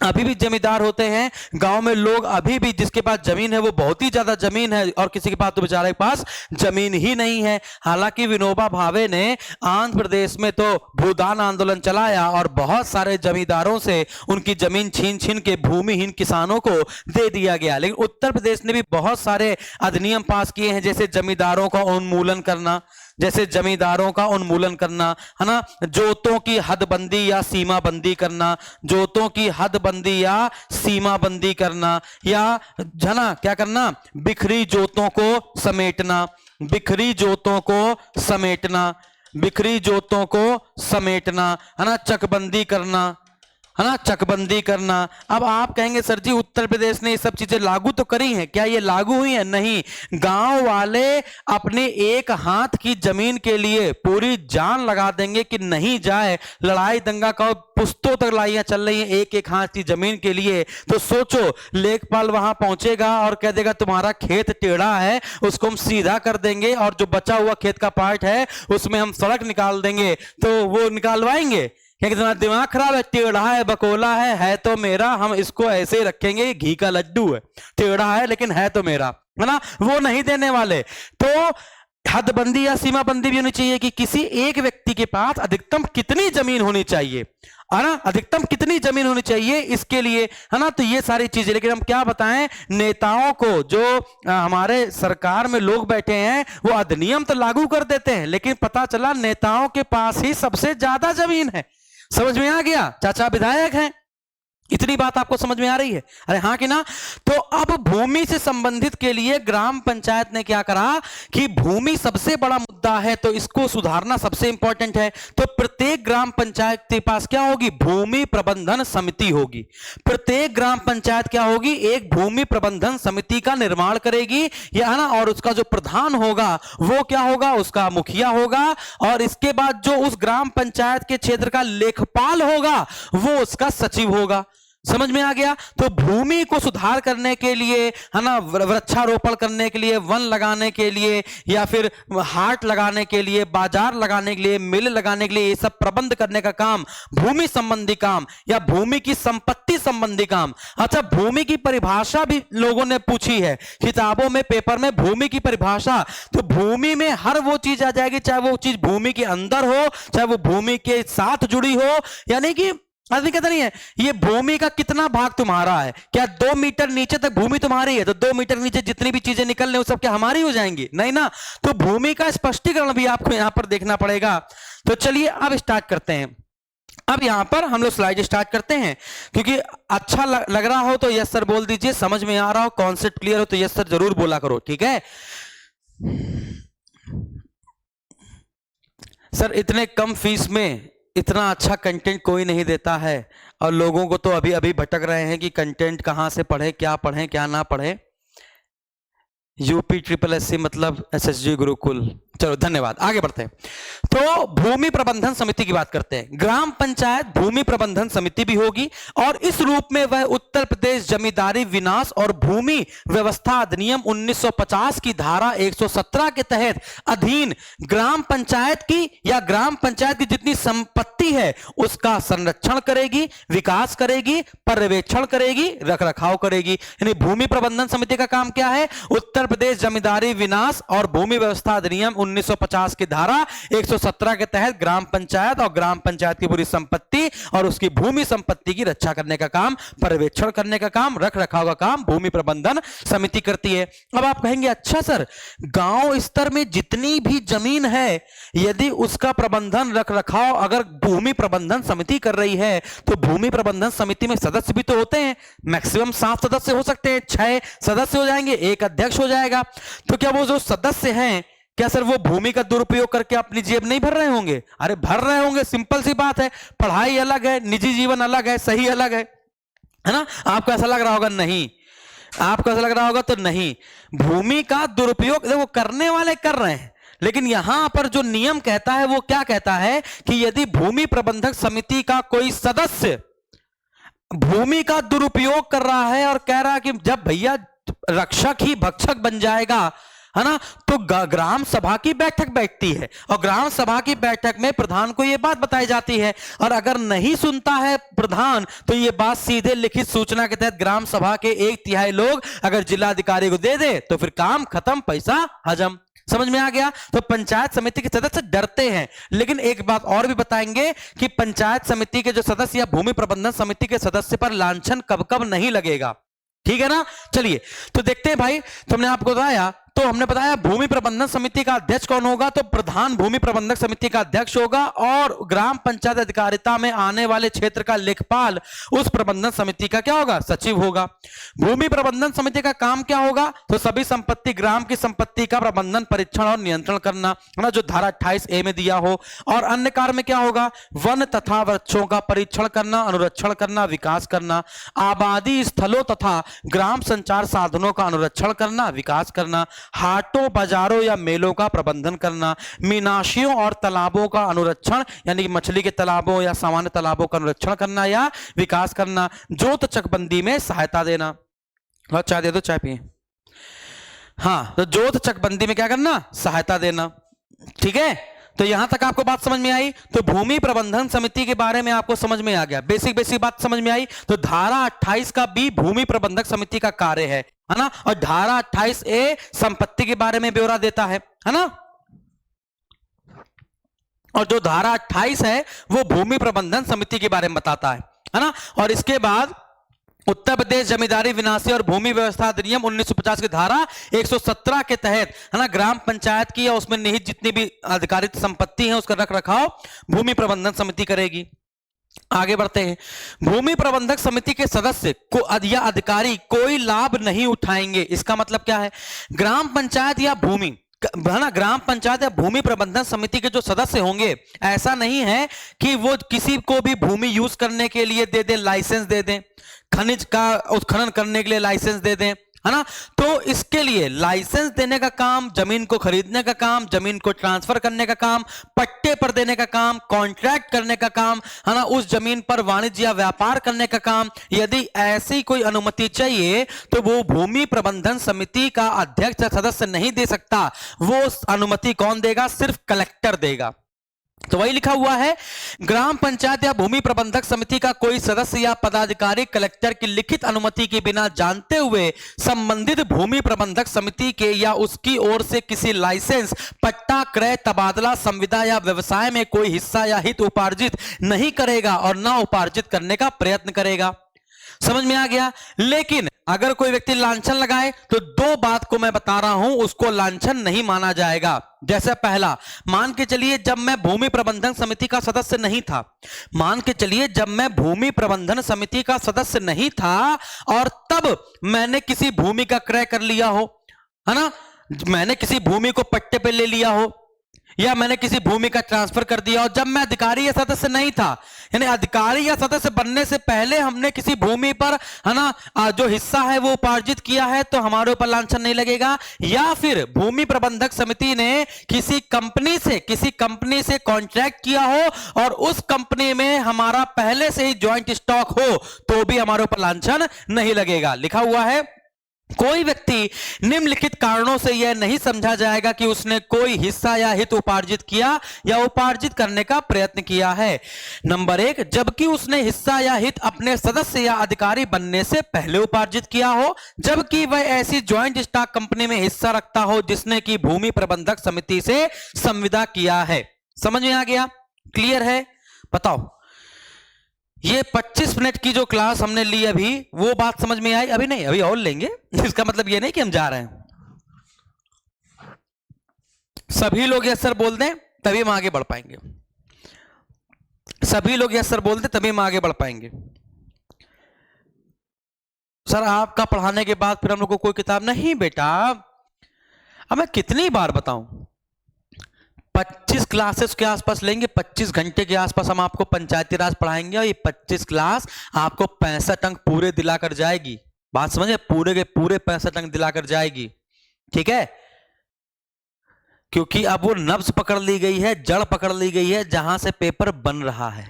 अभी भी जमींदार होते हैं, गांव में लोग अभी भी, जिसके पास जमीन है वो बहुत ही ज्यादा जमीन है, और किसी के पास तो बेचारे के पास जमीन ही नहीं है। हालांकि विनोबा भावे ने आंध्र प्रदेश में तो भूदान आंदोलन चलाया और बहुत सारे जमींदारों से उनकी जमीन छीन छीन के भूमिहीन किसानों को दे दिया गया। लेकिन उत्तर प्रदेश ने भी बहुत सारे अधिनियम पास किए हैं, जैसे जमींदारों का उन्मूलन करना, जैसे जमींदारों का उन्मूलन करना, है ना। जोतों की हदबंदी या सीमा बंदी करना, जोतों की हदबंदी या सीमा बंदी करना, या है ना क्या करना? बिखरी जोतों को समेटना, बिखरी जोतों को समेटना, बिखरी जोतों को समेटना, है ना। चकबंदी करना, है ना, चकबंदी करना। अब आप कहेंगे सर जी उत्तर प्रदेश ने ये सब चीजें लागू तो करी हैं, क्या ये लागू हुई है? नहीं। गांव वाले अपने एक हाथ की जमीन के लिए पूरी जान लगा देंगे कि नहीं जाए, लड़ाई दंगा का पुश्तों तक लड़ाइयां चल रही हैं एक एक हाथ की जमीन के लिए। तो सोचो लेखपाल वहां पहुंचेगा और कह देगा तुम्हारा खेत टेढ़ा है, उसको हम सीधा कर देंगे और जो बचा हुआ खेत का पार्ट है उसमें हम सड़क निकाल देंगे, तो वो निकालवाएंगे? क्योंकि तुम्हारा दिमाग खराब है, टेढ़ा है, बकोला है तो मेरा, हम इसको ऐसे रखेंगे, घी का लड्डू है, टेढ़ा है लेकिन है तो मेरा, है ना। वो नहीं देने वाले। तो हदबंदी या सीमाबंदी भी होनी चाहिए कि किसी एक व्यक्ति के पास अधिकतम कितनी जमीन होनी चाहिए, है ना, अधिकतम कितनी जमीन होनी चाहिए इसके लिए, है ना। तो ये सारी चीजें, लेकिन हम क्या बताएं नेताओं को, जो हमारे सरकार में लोग बैठे हैं वो अधिनियम तो लागू कर देते हैं, लेकिन पता चला नेताओं के पास ही सबसे ज्यादा जमीन है। समझ में आ गया? चाचा विधायक हैं, इतनी बात आपको समझ में आ रही है? अरे हाँ कि ना। तो अब भूमि से संबंधित के लिए ग्राम पंचायत ने क्या करा कि भूमि सबसे बड़ा मुद्दा है तो इसको सुधारना सबसे इंपॉर्टेंट है। तो प्रत्येक ग्राम पंचायत के पास क्या होगी? भूमि प्रबंधन समिति होगी। प्रत्येक ग्राम पंचायत क्या होगी? एक भूमि प्रबंधन समिति का निर्माण करेगी, या है ना। और उसका जो प्रधान होगा वो क्या होगा? उसका मुखिया होगा। और इसके बाद जो उस ग्राम पंचायत के क्षेत्र का लेखपाल होगा वो उसका सचिव होगा। समझ में आ गया? तो भूमि को सुधार करने के लिए, है ना, वृक्षारोपण करने के लिए, वन लगाने के लिए, या फिर हाट लगाने के लिए, बाजार लगाने के लिए, मिल लगाने के लिए, ये सब प्रबंध करने का काम भूमि संबंधी काम या भूमि की संपत्ति संबंधी काम। अच्छा, भूमि की परिभाषा भी लोगों ने पूछी है किताबों में, पेपर में, भूमि की परिभाषा। तो भूमि में हर वो चीज आ जाएगी, चाहे वो चीज भूमि के अंदर हो, चाहे वो भूमि के साथ जुड़ी हो। यानी कि आदमी कहता नहीं है ये भूमि का कितना भाग तुम्हारा है, क्या 2 मीटर नीचे तक भूमि तुम्हारी है तो 2 मीटर नीचे जितनी भी चीजें निकल रही वो सब क्या हमारी हो जाएंगी? नहीं ना। तो भूमि का स्पष्टीकरण भी आपको यहां पर देखना पड़ेगा। तो चलिए अब स्टार्ट करते हैं। अब यहां पर हम लोग स्लाइड स्टार्ट करते हैं, क्योंकि अच्छा लग रहा हो तो यस सर बोल दीजिए, समझ में आ रहा हो, कॉन्सेप्ट क्लियर हो तो यस सर जरूर बोला करो, ठीक है। सर इतने कम फीस में इतना अच्छा कंटेंट कोई नहीं देता है, और लोगों को तो अभी अभी भटक रहे हैं कि कंटेंट कहां से पढ़े, क्या ना पढ़े। यूपी SSSC मतलब SSG गुरुकुल, चलो धन्यवाद, आगे बढ़ते हैं। तो भूमि प्रबंधन समिति की बात करते हैं। ग्राम पंचायत भूमि प्रबंधन समिति भी होगी और इस रूप में वह उत्तर प्रदेश जमींदारी विनाश और भूमि व्यवस्था अधिनियम 1950 की धारा 117 के तहत अधीन ग्राम पंचायत की या ग्राम पंचायत की जितनी संपत्ति है उसका संरक्षण करेगी, विकास करेगी, पर्यवेक्षण करेगी, रखरखाव करेगी। यानी भूमि प्रबंधन समिति का काम क्या है? उत्तर प्रदेश जमींदारी विनाश और भूमि व्यवस्था अधिनियम 1950 की धारा 117 के तहत ग्राम पंचायत और ग्राम पंचायत की पूरी संपत्ति और उसकी भूमि संपत्ति की रक्षा करने का काम, पर्यवेक्षण करने का काम, रख रखाव का काम भूमि प्रबंधन समिति करती है। अब आप कहेंगे अच्छा सर, गांव स्तर में जितनी भी जमीन है यदि उसका प्रबंधन रख रखाव अगर भूमि प्रबंधन समिति कर रही है तो भूमि प्रबंधन समिति में सदस्य भी तो होते हैं, मैक्सिमम 7 सदस्य हो सकते हैं, 6 सदस्य हो जाएंगे, एक अध्यक्ष हो जाएगा। तो क्या वो जो सदस्य हैं क्या सर वो भूमि का दुरुपयोग करके अपनी जेब नहीं भर रहे होंगे? अरे भर रहे होंगे, सिंपल सी बात है। पढ़ाई अलग है, निजी जीवन अलग है, सही अलग है ना? आपको ऐसा लग रहा होगा नहीं, आपको ऐसा लग रहा होगा तो नहीं। भूमि का दुरुपयोग देखो करने वाले कर रहे हैं, लेकिन यहां पर जो नियम कहता है वो क्या कहता है कि यदि भूमि प्रबंधक समिति का कोई सदस्य भूमि का दुरुपयोग कर रहा है और कह रहा है कि जब भैया रक्षक ही भक्षक बन जाएगा है ना, तो ग्राम सभा की बैठक बैठती है और ग्राम सभा की बैठक में प्रधान को यह बात बताई जाती है और अगर नहीं सुनता है प्रधान तो यह बात सीधे लिखित सूचना के तहत ग्राम सभा के 1/3 लोग अगर जिलाधिकारी को दे दे तो फिर काम खत्म, पैसा हजम। समझ में आ गया? तो पंचायत समिति के सदस्य डरते हैं, लेकिन एक बात और भी बताएंगे कि पंचायत समिति के जो सदस्य या भूमि प्रबंधन समिति के सदस्य पर लांछन कब कब नहीं लगेगा। ठीक है ना? चलिए तो देखते हैं भाई, तुमने आपको बताया तो हमने बताया भूमि प्रबंधन समिति का अध्यक्ष कौन होगा? तो प्रधान भूमि प्रबंधक समिति का अध्यक्ष होगा और ग्राम पंचायत अधिकारिता में आने वाले क्षेत्र का लेखपाल उस प्रबंधन समिति का क्या होगा? सचिव होगा। भूमि प्रबंधन समिति का काम क्या होगा? तो सभी संपत्ति, ग्राम की संपत्ति का प्रबंधन, परीक्षण और नियंत्रण करना, है ना, जो धारा 28A में दिया हो। और अन्य कार्य में क्या होगा? वन तथा वृक्षों का परीक्षण करना, अनुरक्षण करना, विकास करना, आबादी स्थलों तथा ग्राम संचार साधनों का अनुरक्षण करना, विकास करना, हाटों, बाजारों या मेलों का प्रबंधन करना, मीनाशियों और तालाबों का अनुरक्षण यानी कि मछली के तालाबों या सामान्य तालाबों का अनुरक्षण करना या विकास करना, जोत चकबंदी में सहायता देना। और चाय दे दो, चाय पिए। हाँ, तो जोत चकबंदी में क्या करना? सहायता देना। ठीक है, तो यहां तक आपको बात समझ में आई। तो भूमि प्रबंधन समिति के बारे में आपको समझ में आ गया, बेसिक बेसिक बात समझ में आई। तो धारा 28 का भी भूमि प्रबंधक समिति का कार्य है ना, और धारा 28A संपत्ति के बारे में ब्यौरा देता है ना, और जो धारा 28 है वो भूमि प्रबंधन समिति के बारे में बताता है ना। और इसके बाद उत्तर प्रदेश जमींदारी विनाशी और भूमि व्यवस्था अधिनियम 1950 की धारा 117 के तहत है ना ग्राम पंचायत की या उसमें निहित जितनी भी अधिकारित संपत्ति है उसका रख रखाव भूमि प्रबंधन समिति करेगी। आगे बढ़ते हैं। भूमि प्रबंधक समिति के सदस्य को या अधिकारी कोई लाभ नहीं उठाएंगे। इसका मतलब क्या है? ग्राम पंचायत या भूमि है ना, ग्राम पंचायत या भूमि प्रबंधन समिति के जो सदस्य होंगे, ऐसा नहीं है कि वो किसी को भी भूमि यूज करने के लिए दे दें, लाइसेंस दे दें, खनिज का उत्खनन करने के लिए लाइसेंस दे दें, है ना। तो इसके लिए लाइसेंस देने का काम, जमीन को खरीदने का काम, जमीन को ट्रांसफर करने का काम, पट्टे पर देने का काम, कॉन्ट्रैक्ट करने का काम, है ना, उस जमीन पर वाणिज्य या व्यापार करने का काम, यदि ऐसी कोई अनुमति चाहिए तो वो भूमि प्रबंधन समिति का अध्यक्ष या सदस्य नहीं दे सकता। वो अनुमति कौन देगा? सिर्फ कलेक्टर देगा। तो वही लिखा हुआ है, ग्राम पंचायत या भूमि प्रबंधक समिति का कोई सदस्य या पदाधिकारी कलेक्टर की लिखित अनुमति के बिना जानते हुए संबंधित भूमि प्रबंधक समिति के या उसकी ओर से किसी लाइसेंस, पट्टा, क्रय, तबादला, संविदा या व्यवसाय में कोई हिस्सा या हित उपार्जित नहीं करेगा और ना उपार्जित करने का प्रयत्न करेगा। समझ में आ गया? लेकिन अगर कोई व्यक्ति लांछन लगाए तो दो बात को मैं बता रहा हूं, उसको लांछन नहीं माना जाएगा। जैसे पहला, मान के चलिए जब मैं भूमि प्रबंधन समिति का सदस्य नहीं था, मान के चलिए जब मैं भूमि प्रबंधन समिति का सदस्य नहीं था और तब मैंने किसी भूमि का क्रय कर लिया हो, है ना, मैंने किसी भूमि को पट्टे पे ले लिया हो या मैंने किसी भूमि का ट्रांसफर कर दिया और जब मैं अधिकारी या सदस्य नहीं था, यानी अधिकारी या सदस्य बनने से पहले हमने किसी भूमि पर, है ना, जो हिस्सा है वो उपार्जित किया है तो हमारे ऊपर लांछन नहीं लगेगा। या फिर भूमि प्रबंधक समिति ने किसी कंपनी से कॉन्ट्रैक्ट किया हो और उस कंपनी में हमारा पहले से ही ज्वाइंट स्टॉक हो तो भी हमारे ऊपर लांछन नहीं लगेगा। लिखा हुआ है, कोई व्यक्ति निम्नलिखित कारणों से यह नहीं समझा जाएगा कि उसने कोई हिस्सा या हित उपार्जित किया या उपार्जित करने का प्रयत्न किया है। नंबर 1, जबकि उसने हिस्सा या हित अपने सदस्य या अधिकारी बनने से पहले उपार्जित किया हो, जबकि वह ऐसी ज्वाइंट स्टॉक कंपनी में हिस्सा रखता हो जिसने की भूमि प्रबंधक समिति से संविदा किया है। समझ में आ गया? क्लियर है? बताओ, ये 25 मिनट की जो क्लास हमने ली अभी, वो बात समझ में आई? अभी नहीं, अभी और लेंगे। इसका मतलब ये नहीं कि हम जा रहे हैं। सभी लोग यस सर बोल दें तभी हम आगे बढ़ पाएंगे। सभी लोग यस सर बोल दें तभी हम आगे बढ़ पाएंगे। सर आपका पढ़ाने के बाद फिर हम लोग को कोई किताब नहीं बेटा। अब मैं कितनी बार बताऊं, 25 क्लासेस के आसपास लेंगे, 25 घंटे के आसपास हम आपको पंचायती राज पढ़ाएंगे और ये 25 क्लास आपको 65 अंक पूरे दिलाकर जाएगी। बात समझे? पूरे के पूरे 65 अंक दिलाकर जाएगी। ठीक है? क्योंकि अब वो नब्ज पकड़ ली गई है, जड़ पकड़ ली गई है जहां से पेपर बन रहा है।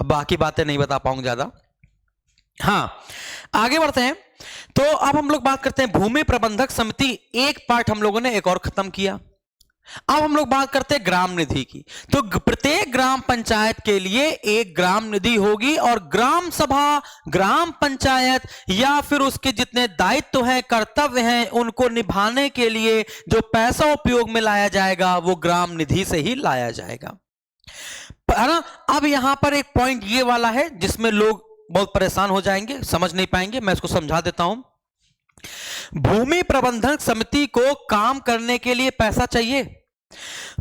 अब बाकी बातें नहीं बता पाऊंगा ज्यादा। हाँ, आगे बढ़ते हैं। तो अब हम लोग बात करते हैं भूमि प्रबंधक समिति। एक पार्ट हम लोगों ने एक और खत्म किया। अब हम लोग बात करते हैं ग्राम निधि की। तो प्रत्येक ग्राम पंचायत के लिए एक ग्राम निधि होगी और ग्राम सभा, ग्राम पंचायत या फिर उसके जितने दायित्व हैं, कर्तव्य हैं, उनको निभाने के लिए जो पैसा उपयोग में लाया जाएगा वो ग्राम निधि से ही लाया जाएगा, है ना। अब यहां पर एक पॉइंट ये वाला है जिसमें लोग बहुत परेशान हो जाएंगे, समझ नहीं पाएंगे। मैं इसको समझा देता हूं। भूमि प्रबंधक समिति को काम करने के लिए पैसा चाहिए।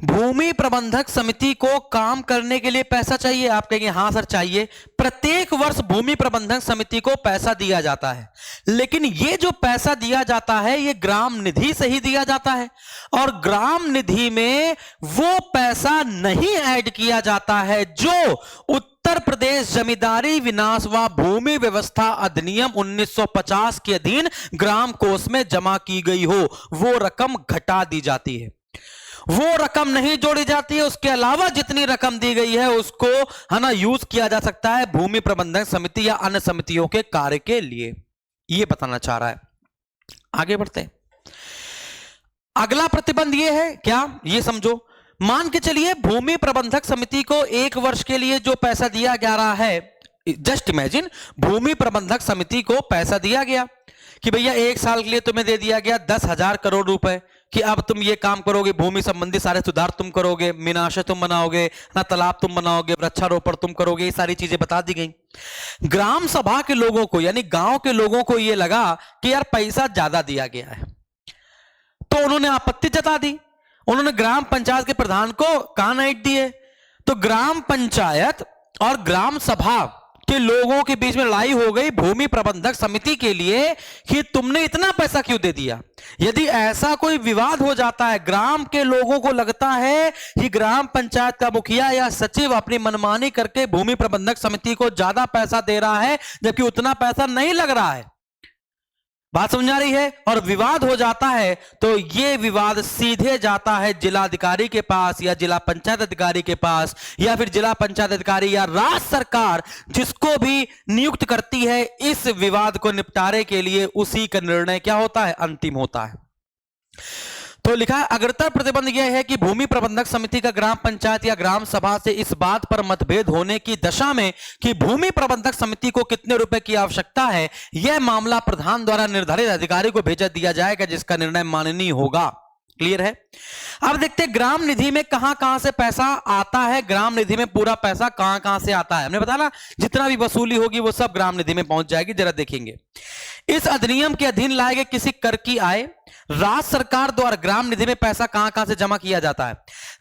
भूमि प्रबंधक समिति को काम करने के लिए पैसा चाहिए। आप कहेंगे हां सर चाहिए। प्रत्येक वर्ष भूमि प्रबंधक समिति को पैसा दिया जाता है, लेकिन ये जो पैसा दिया जाता है ये ग्राम निधि से ही दिया जाता है और ग्राम निधि में वो पैसा नहीं ऐड किया जाता है जो उत्तर प्रदेश जमींदारी विनाश व भूमि व्यवस्था अधिनियम 1950 के अधीन ग्राम कोष में जमा की गई हो। वो रकम घटा दी जाती है, वो रकम नहीं जोड़ी जाती है। उसके अलावा जितनी रकम दी गई है उसको, है ना, यूज किया जा सकता है भूमि प्रबंधन समिति या अन्य समितियों के कार्य के लिए। ये बताना चाह रहा है। आगे बढ़ते हैं। अगला प्रतिबंध ये है, क्या ये समझो, मान के चलिए भूमि प्रबंधक समिति को एक वर्ष के लिए जो पैसा दिया जा रहा है, जस्ट इमेजिन भूमि प्रबंधक समिति को पैसा दिया गया कि भैया एक साल के लिए तुम्हें दे दिया गया 10,000 करोड़ रुपए कि अब तुम ये काम करोगे, भूमि संबंधी सारे सुधार तुम करोगे, मीनाशय तुम बनाओगे, ना तालाब तुम बनाओगे, वृक्षारोपण तुम करोगे, ये सारी चीजें बता दी गई। ग्राम सभा के लोगों को यानी गांव के लोगों को ये लगा कि यार पैसा ज्यादा दिया गया है, तो उन्होंने आपत्ति जता दी। उन्होंने ग्राम पंचायत के प्रधान को कान ऐंठ दिए। तो ग्राम पंचायत और ग्राम सभा के लोगों के बीच में लड़ाई हो गई भूमि प्रबंधक समिति के लिए कि तुमने इतना पैसा क्यों दे दिया। यदि ऐसा कोई विवाद हो जाता है, ग्राम के लोगों को लगता है कि ग्राम पंचायत का मुखिया या सचिव अपनी मनमानी करके भूमि प्रबंधक समिति को ज्यादा पैसा दे रहा है जबकि उतना पैसा नहीं लग रहा है, बात समझ आ रही है, और विवाद हो जाता है, तो यह विवाद सीधे जाता है जिलाधिकारी के पास या जिला पंचायत अधिकारी के पास या फिर जिला पंचायत अधिकारी या राज्य सरकार जिसको भी नियुक्त करती है इस विवाद को निपटारे के लिए, उसी का निर्णय क्या होता है, अंतिम होता है। तो लिखा है अग्रतर प्रतिबंध यह है कि भूमि प्रबंधक समिति का ग्राम पंचायत या ग्राम सभा से इस बात पर मतभेद होने की दशा में कि भूमि प्रबंधक समिति को कितने रुपए की आवश्यकता है, यह मामला प्रधान द्वारा निर्धारित अधिकारी को भेजा दिया जाएगा जिसका निर्णय माननीय होगा। क्लियर है? अब देखते हैं ग्राम निधि में कहां कहां से पैसा आता है। ग्राम निधि में पूरा पैसा कहां कहां से आता है, हमने बताया ना, जितना भी वसूली होगी वो सब ग्राम निधि में पहुंच जाएगी। जरा देखेंगे, इस अधिनियम के अधीन लाए गए किसी कर की आय राज्य सरकार द्वारा ग्राम निधि में पैसा कहां कहां से जमा किया जाता है।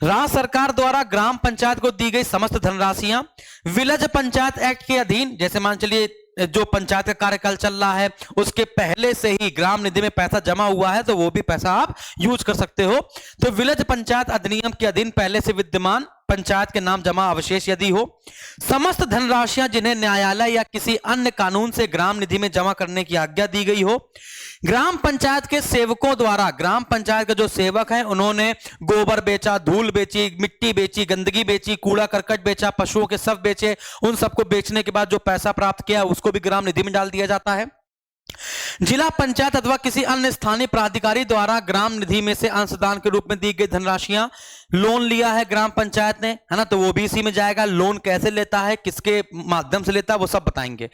राज्य सरकार द्वारा ग्राम पंचायत को दी गई समस्त धनराशियां विलेज पंचायत एक्ट के अधीन, जैसे मान चलिए जो पंचायत का कार्यकाल चल रहा है उसके पहले से ही ग्राम निधि में पैसा जमा हुआ है तो वो भी पैसा आप यूज कर सकते हो। तो विलेज पंचायत अधिनियम के अधीन पहले से विद्यमान पंचायत के नाम जमा अवशेष यदि हो, समस्त धनराशियां जिन्हें न्यायालय या किसी अन्य कानून से ग्राम निधि में जमा करने की आज्ञा दी गई हो, ग्राम पंचायत के सेवकों द्वारा, ग्राम पंचायत के जो सेवक हैं उन्होंने गोबर बेचा, धूल बेची, मिट्टी बेची, गंदगी बेची, कूड़ा करकट बेचा, पशुओं के सब बेचे, उन सबको बेचने के बाद जो पैसा प्राप्त किया उसको भी ग्राम निधि में डाल दिया जाता है। जिला पंचायत अथवा किसी अन्य स्थानीय प्राधिकारी द्वारा ग्राम निधि में से अंशदान के रूप में दी गई धनराशियां, लोन लिया है ग्राम पंचायत ने, है ना, तो वो भी इसी में जाएगा। लोन कैसे लेता है, किसके माध्यम से लेता है, वो सब बताएंगे।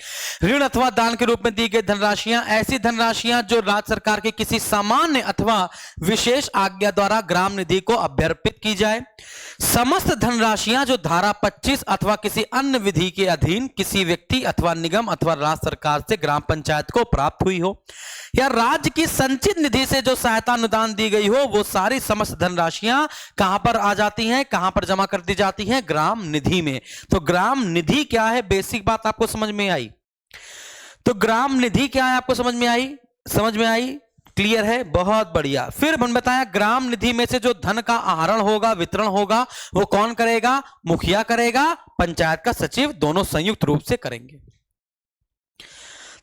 ऋण अथवा दान के रूप में दी गई धनराशियां, ऐसी धनराशियां जो राज्य सरकार के किसी सामान्य अथवा विशेष आज्ञा द्वारा ग्राम निधि को अभ्यर्पित की जाए। समस्त धनराशियां जो धारा 25 अथवा किसी अन्य विधि के अधीन किसी व्यक्ति अथवा निगम अथवा राज्य सरकार से ग्राम पंचायत को प्राप्त हुई हो या राज्य की संचित निधि से जो सहायता अनुदान दी गई हो, वो सारी समस्त धनराशियां कहां पर आ जाती हैं, कहां पर जमा कर दी जाती हैं, ग्राम निधि में। तो ग्राम निधि क्या है, बेसिक बात आपको समझ में आई। तो ग्राम निधि क्या है आपको समझ में आई, समझ में आई, क्लियर है, बहुत बढ़िया। फिर मैंने बताया ग्राम निधि में से जो धन का आहरण होगा, वितरण होगा, वो कौन करेगा, मुखिया करेगा, पंचायत का सचिव, दोनों संयुक्त रूप से करेंगे।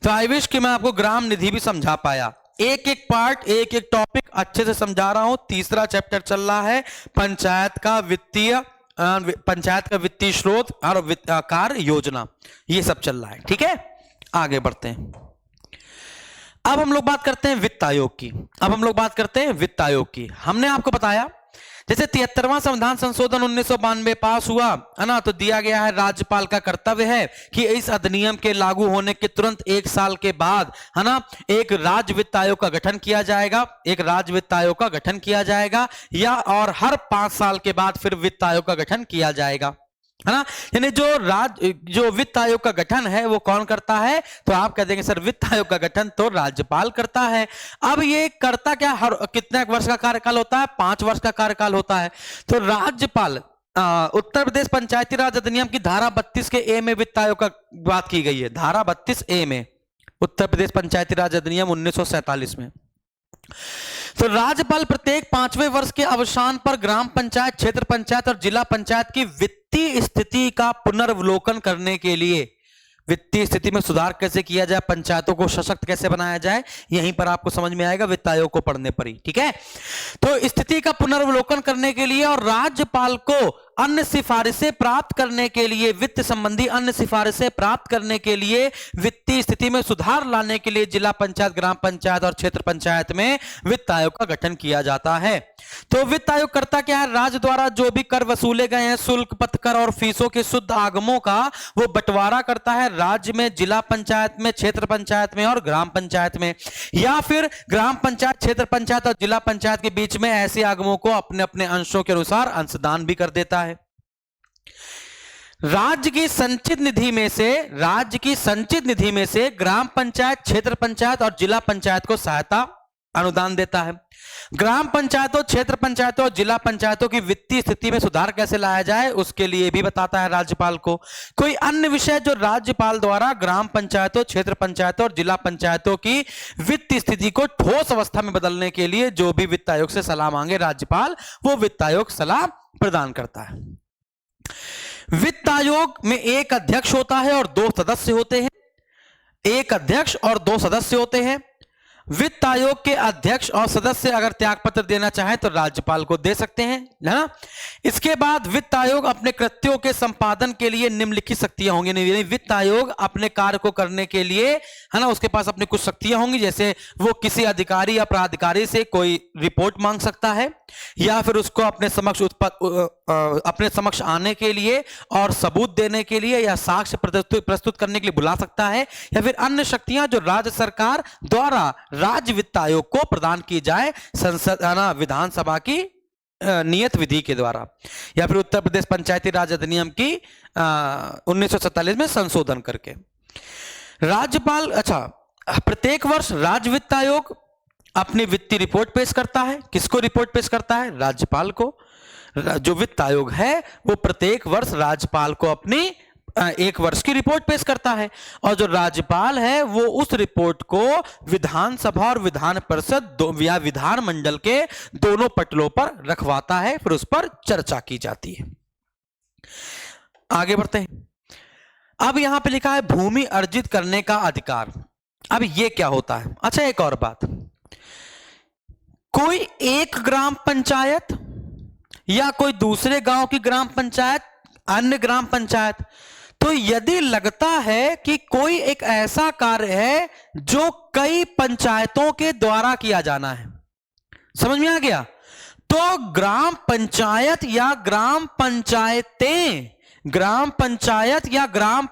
तो आई विश कि मैं आपको ग्राम निधि भी समझा पाया। एक एक पार्ट, एक एक टॉपिक अच्छे से समझा रहा हूं। तीसरा चैप्टर चल रहा है पंचायत का वित्तीय स्रोत और कार्य योजना, ये सब चल रहा है। ठीक है, आगे बढ़ते हैं। अब हम लोग बात करते हैं वित्त आयोग की। अब हम लोग बात करते हैं वित्त आयोग की। हमने आपको बताया जैसे 73वां संविधान संशोधन 1992 पास हुआ है ना, तो दिया गया है राज्यपाल का कर्तव्य है कि इस अधिनियम के लागू होने के तुरंत 1 साल के बाद, है ना, एक राज्य वित्त आयोग का गठन किया जाएगा, एक राज्य वित्त आयोग का गठन किया जाएगा, या और हर 5 साल के बाद फिर वित्त आयोग का गठन किया जाएगा, है ना। यानी जो वित्त आयोग का गठन है वो कौन करता है, तो आप कह देंगे सर वित्त आयोग का गठन तो राज्यपाल करता है। अब ये करता क्या, हर कितने वर्ष का कार्यकाल होता है, 5 वर्ष का कार्यकाल होता है। तो राज्यपाल, उत्तर प्रदेश पंचायती राज अधिनियम की धारा 32 के ए में वित्त आयोग का बात की गई है। धारा 32 ए में उत्तर प्रदेश पंचायती राज अधिनियम 1947 में, तो राज्यपाल प्रत्येक 5वें वर्ष के अवसान पर ग्राम पंचायत, क्षेत्र पंचायत और जिला पंचायत की वित्तीय स्थिति का पुनर्वलोकन करने के लिए, वित्तीय स्थिति में सुधार कैसे किया जाए, पंचायतों को सशक्त कैसे बनाया जाए, यहीं पर आपको समझ में आएगा वित्त आयोग को पढ़ने पर ही। ठीक है, तो स्थिति का पुनर्वलोकन करने के लिए और राज्यपाल को अन्य सिफारिशें प्राप्त करने के लिए, वित्त संबंधी अन्य सिफारिशें प्राप्त करने के लिए, वित्तीय स्थिति में सुधार लाने के लिए जिला पंचायत, ग्राम पंचायत और क्षेत्र पंचायत में वित्त आयोग का गठन किया जाता है। तो वित्त आयोग करता क्या है, राज्य द्वारा जो भी कर वसूले गए हैं, शुल्क, पथकर और फीसों के शुद्ध आगमों का वो बंटवारा करता है राज्य में, जिला पंचायत में, क्षेत्र पंचायत में और ग्राम पंचायत में, या फिर ग्राम पंचायत, क्षेत्र पंचायत और जिला पंचायत के बीच में ऐसे आगमों को अपने अपने अंशों के अनुसार अंशदान भी कर देता है। राज्य की संचित निधि में से ग्राम पंचायत, क्षेत्र पंचायत और जिला पंचायत को सहायता अनुदान देता है। ग्राम पंचायतों, क्षेत्र पंचायतों और जिला पंचायतों की वित्तीय स्थिति में सुधार कैसे लाया जाए उसके लिए भी बताता है राज्यपाल को। कोई अन्य विषय जो राज्यपाल द्वारा ग्राम पंचायतों, क्षेत्र पंचायतों और जिला पंचायतों की वित्तीय स्थिति को ठोस अवस्था में बदलने के लिए जो भी वित्त आयोग से सलाह मांगे राज्यपाल, वो वित्त आयोग सलाह प्रदान करता है। वित्त आयोग में एक अध्यक्ष होता है और 2 सदस्य होते हैं। एक अध्यक्ष और 2 सदस्य होते हैं। वित्त आयोग के अध्यक्ष और सदस्य अगर त्यागपत्र देना चाहे तो राज्यपाल को दे सकते हैं, है ना। इसके बाद वित्त आयोग अपने कृत्यों के संपादन के लिए निम्नलिखित शक्तियां होंगी। नहीं, वित्त आयोग अपने कार्य को करने के लिए, है ना, उसके पास अपनी कुछ शक्तियां होंगी, जैसे वो किसी अधिकारी या प्राधिकारी से कोई रिपोर्ट मांग सकता है, या फिर उसको अपने समक्ष आने के लिए और सबूत देने के लिए या साक्ष्य प्रस्तुत करने के लिए बुला सकता है, या फिर अन्य शक्तियां जो राज्य सरकार द्वारा राज्य वित्त आयोग को प्रदान की जाए संसद, विधानसभा की नियत विधि के द्वारा, या फिर उत्तर प्रदेश पंचायती राज अधिनियम की 1947 में संशोधन करके। राज्यपाल, अच्छा, प्रत्येक वर्ष राज्य वित्त आयोग अपनी वित्तीय रिपोर्ट पेश करता है। किसको रिपोर्ट पेश करता है, राज्यपाल को। जो वित्त आयोग है वो प्रत्येक वर्ष राज्यपाल को अपनी एक वर्ष की रिपोर्ट पेश करता है और जो राज्यपाल है वो उस रिपोर्ट को विधानसभा और विधान परिषद या विधान मंडल के दोनों पटलों पर रखवाता है, फिर उस पर चर्चा की जाती है। आगे बढ़ते हैं। अब यहां पे लिखा है भूमि अर्जित करने का अधिकार। अब ये क्या होता है? अच्छा, एक और बात, कोई एक ग्राम पंचायत या कोई दूसरे गांव की ग्राम पंचायत, अन्य ग्राम पंचायत, तो यदि लगता है कि कोई एक ऐसा कार्य है जो कई पंचायतों के द्वारा किया जाना है, समझ में आ गया, तो ग्राम पंचायत या ग्राम